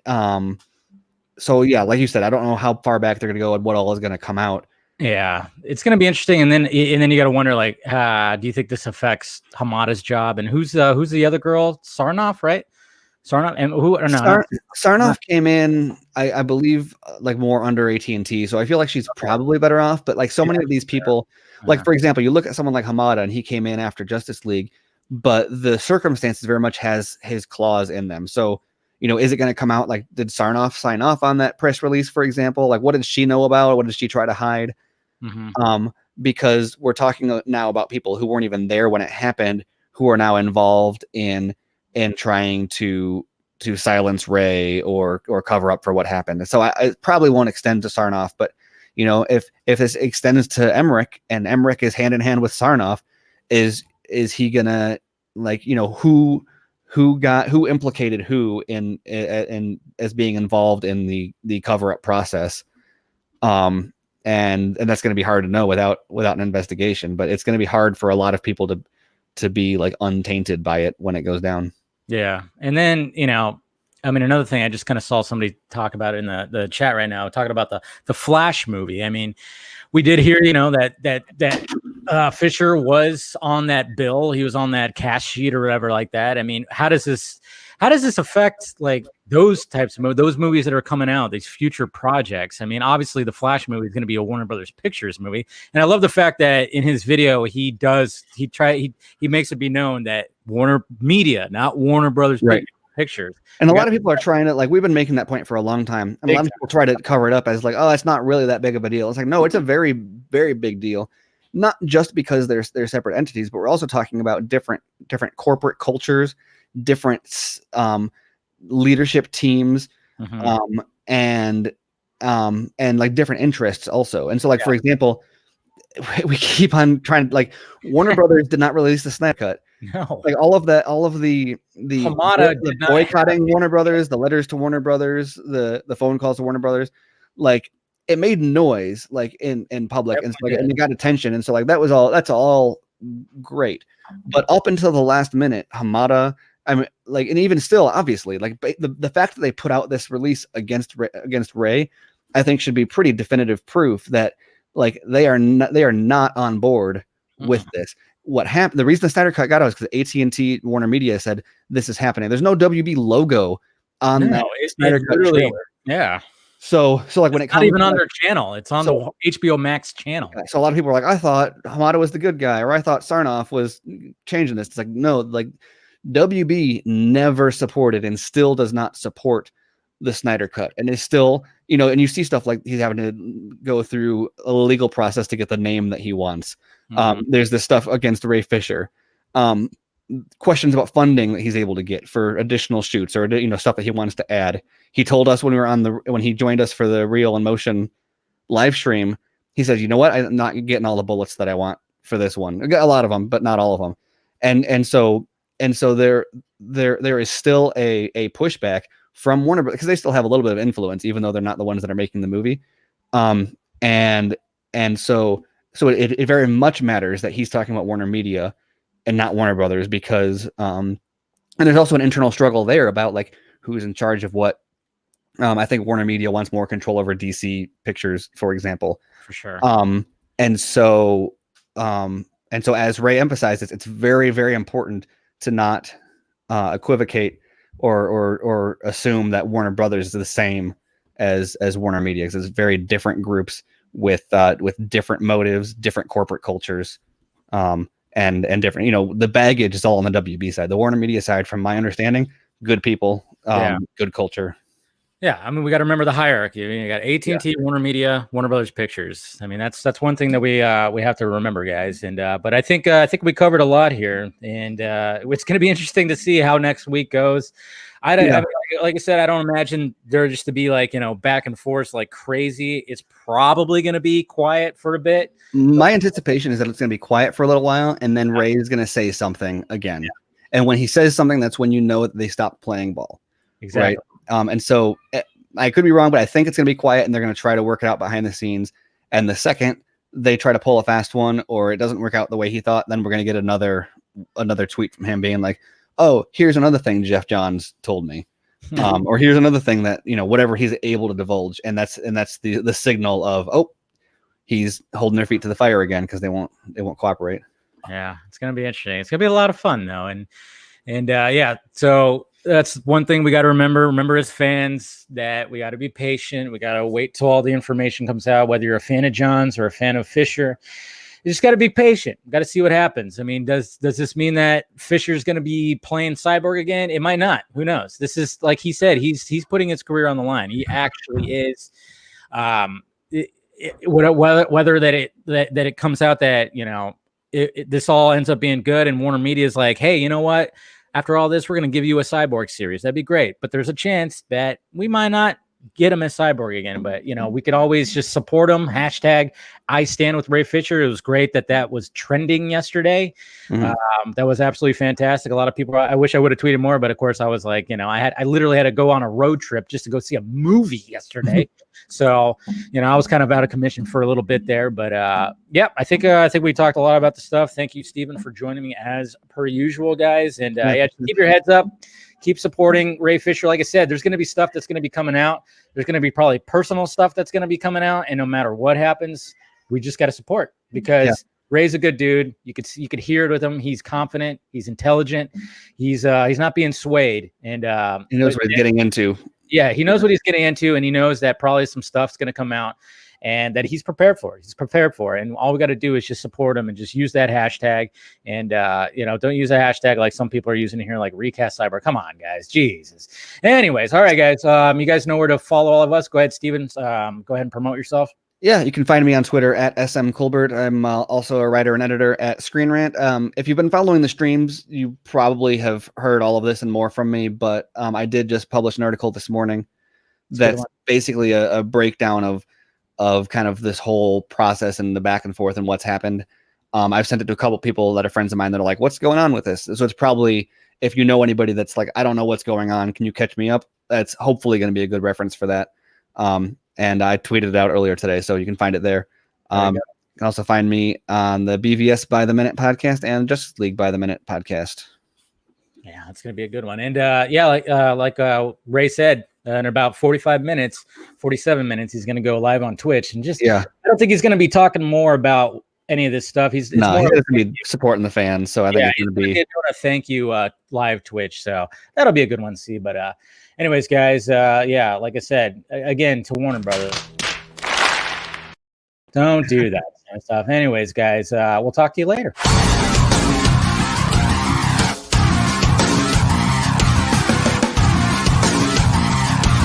so yeah, like you said, I don't know how far back they're going to go and what all is going to come out. Yeah, it's going to be interesting. And then you got to wonder, like, do you think this affects Hamada's job? And who's the other girl? Sarnoff, right? Sarnoff, and who? Or no, Sarnoff came in, I believe, like more under AT&T. So I feel like she's probably better off. But like so many of these people, like for example, you look at someone like Hamada, and he came in after Justice League, but the circumstances very much has his claws in them. So is it going to come out? Like, did Sarnoff sign off on that press release, for example? Like, what did she know about it? What did she try to hide? Because we're talking now about people who weren't even there when it happened, who are now involved in trying to silence Ray or cover up for what happened. So I probably won't extend to Sarnoff, but if this extends to Emmerich, and Emmerich is hand in hand with Sarnoff, is he gonna, like, who implicated who in as being involved in the cover up process? And that's going to be hard to know without an investigation, but it's going to be hard for a lot of people to be like untainted by it when it goes down. Yeah. And then, another thing, I just kind of saw somebody talk about it in the chat right now, talking about the Flash movie. I mean, we did hear, that Fisher was on that bill. He was on that cash sheet or whatever like that. I mean, how does this affect like those types of those movies that are coming out, these future projects? I mean, obviously the Flash movie is going to be a Warner Brothers Pictures movie. And I love the fact that in his video, he makes it be known that Warner Media, not Warner Brothers Pictures. And a lot of people are trying to, like, we've been making that point for a long time. And a lot of people try to cover it up as like, oh, it's not really that big of a deal. It's like, no, it's a very, very big deal. Not just because they're separate entities, but we're also talking about different corporate cultures, different leadership teams, and like different interests also. And so, like, for example, we keep on trying, like, Warner Brothers did not release the Snyder Cut. No, like all of the Hamada the boycotting Warner Brothers, the letters to Warner Brothers, the phone calls to Warner Brothers, like, it made noise, like in public, and so, like, and it got attention, and so, like, that's all great. But up until the last minute, Hamada, I mean, like, and even still, obviously, like, the fact that they put out this release against Ray, I think should be pretty definitive proof that, like, they are not on board with this. What happened? The reason the Snyder Cut got out is because AT&T Warner Media said this is happening. There's no WB logo on that Snyder Cut trailer. Yeah. So like, when it comes, not even on their channel, it's on the HBO Max channel. So a lot of people are like, I thought Hamada was the good guy, or I thought Sarnoff was changing this. It's like, no, like, WB never supported and still does not support the Snyder Cut, and is still, and you see stuff like he's having to go through a legal process to get the name that he wants. There's this stuff against Ray Fisher, questions about funding that he's able to get for additional shoots, or stuff that he wants to add. He told us when he joined us for the Real in Motion live stream, he said, you know what, I'm not getting all the bullets that I want for this one. I got a lot of them, but not all of them. And so there is still a pushback from Warner Bros., because they still have a little bit of influence, even though they're not the ones that are making the movie. So it very much matters that he's talking about Warner Media and not Warner Brothers, because and there's also an internal struggle there about, like, who's in charge of what. I think Warner Media wants more control over DC Pictures, for example. For sure. And so as Ray emphasizes, it's very, very important to not equivocate or assume that Warner Brothers is the same as Warner Media, because it's very different groups with different motives, different corporate cultures, and different, the baggage is all on the WB side. The Warner Media side, from my understanding, good people, good culture. Yeah, I mean, we got to remember the hierarchy. I mean, you got AT&T, Warner Media, Warner Brothers Pictures. I mean, that's one thing that we have to remember, guys. And but I think we covered a lot here, and it's going to be interesting to see how next week goes. I don't, I mean, like I said, I don't imagine there just to be like, back and forth like crazy. It's probably going to be quiet for a bit. My anticipation is that it's going to be quiet for a little while, and then Ray is going to say something again. Yeah. And when he says something, that's when you know that they stopped playing ball. Exactly. Right? And so I could be wrong, but I think it's going to be quiet, and they're going to try to work it out behind the scenes. And the second they try to pull a fast one, or it doesn't work out the way he thought, then we're going to get another tweet from him being like, "Oh, here's another thing Jeff Johns told me," or here's another thing that whatever he's able to divulge, and that's the signal of, oh, he's holding their feet to the fire again because they won't cooperate. Yeah, it's gonna be interesting. It's gonna be a lot of fun though, and yeah. So that's one thing we got to remember. Remember, as fans, that we got to be patient. We got to wait till all the information comes out. Whether you're a fan of Johns or a fan of Fisher, you just got to be patient. Got to see what happens. I mean, does this mean that Fisher's going to be playing Cyborg again? It might not. Who knows? This is, like he said, he's putting his career on the line. He actually is. Whether that it comes out that this all ends up being good, and Warner Media is like, hey, you know what? After all this, we're going to give you a Cyborg series. That'd be great. But there's a chance that we might not get him as Cyborg again. But, we could always just support him. Hashtag I stand with Ray Fisher. It was great that was trending yesterday. Mm-hmm. That was absolutely fantastic. A lot of people, I wish I would have tweeted more, but of course I was like, I literally had to go on a road trip just to go see a movie yesterday. So, I was kind of out of commission for a little bit there, but yeah, I think we talked a lot about the stuff. Thank you, Stephen, for joining me as per usual, guys. And yeah, keep your heads up. Keep supporting Ray Fisher. Like I said, there's going to be stuff that's going to be coming out. There's going to be probably personal stuff that's going to be coming out. And no matter what happens, we just got to support, because Ray's a good dude. You could hear it with him. He's confident. He's intelligent. He's not being swayed. And he knows what he's getting into. Yeah, he knows what he's getting into, and he knows that probably some stuff's going to come out, and that he's prepared for it. He's prepared for it. And all we got to do is just support him and just use that hashtag. And, don't use a hashtag like some people are using here, like Recast Cyber. Come on, guys. Jesus. Anyways, all right, guys. You guys know where to follow all of us. Go ahead, Steven. Go ahead and promote yourself. Yeah, you can find me on Twitter at SM Colbert. I'm also a writer and editor at Screen Rant. If you've been following the streams, you probably have heard all of this and more from me, but I did just publish an article this morning that's basically a breakdown of kind of this whole process and the back and forth and what's happened. I've sent it to a couple people that are friends of mine that are like, what's going on with this? So it's probably, if you know anybody that's like, I don't know what's going on, can you catch me up? That's hopefully going to be a good reference for that. And I tweeted it out earlier today, so you can find it there. You can also find me on the BVS by the Minute podcast and Justice League by the Minute podcast. Yeah, it's going to be a good one. And yeah, like Ray said, in about 47 minutes, he's going to go live on Twitch. And I don't think he's going to be talking more about any of this stuff. He's going to be supporting the fans. So I think it's going to be doing a thank you live Twitch. So that'll be a good one to see. But anyways, guys, yeah, like I said, again, to Warner Brothers, don't do that kind of stuff. Anyways, guys, we'll talk to you later.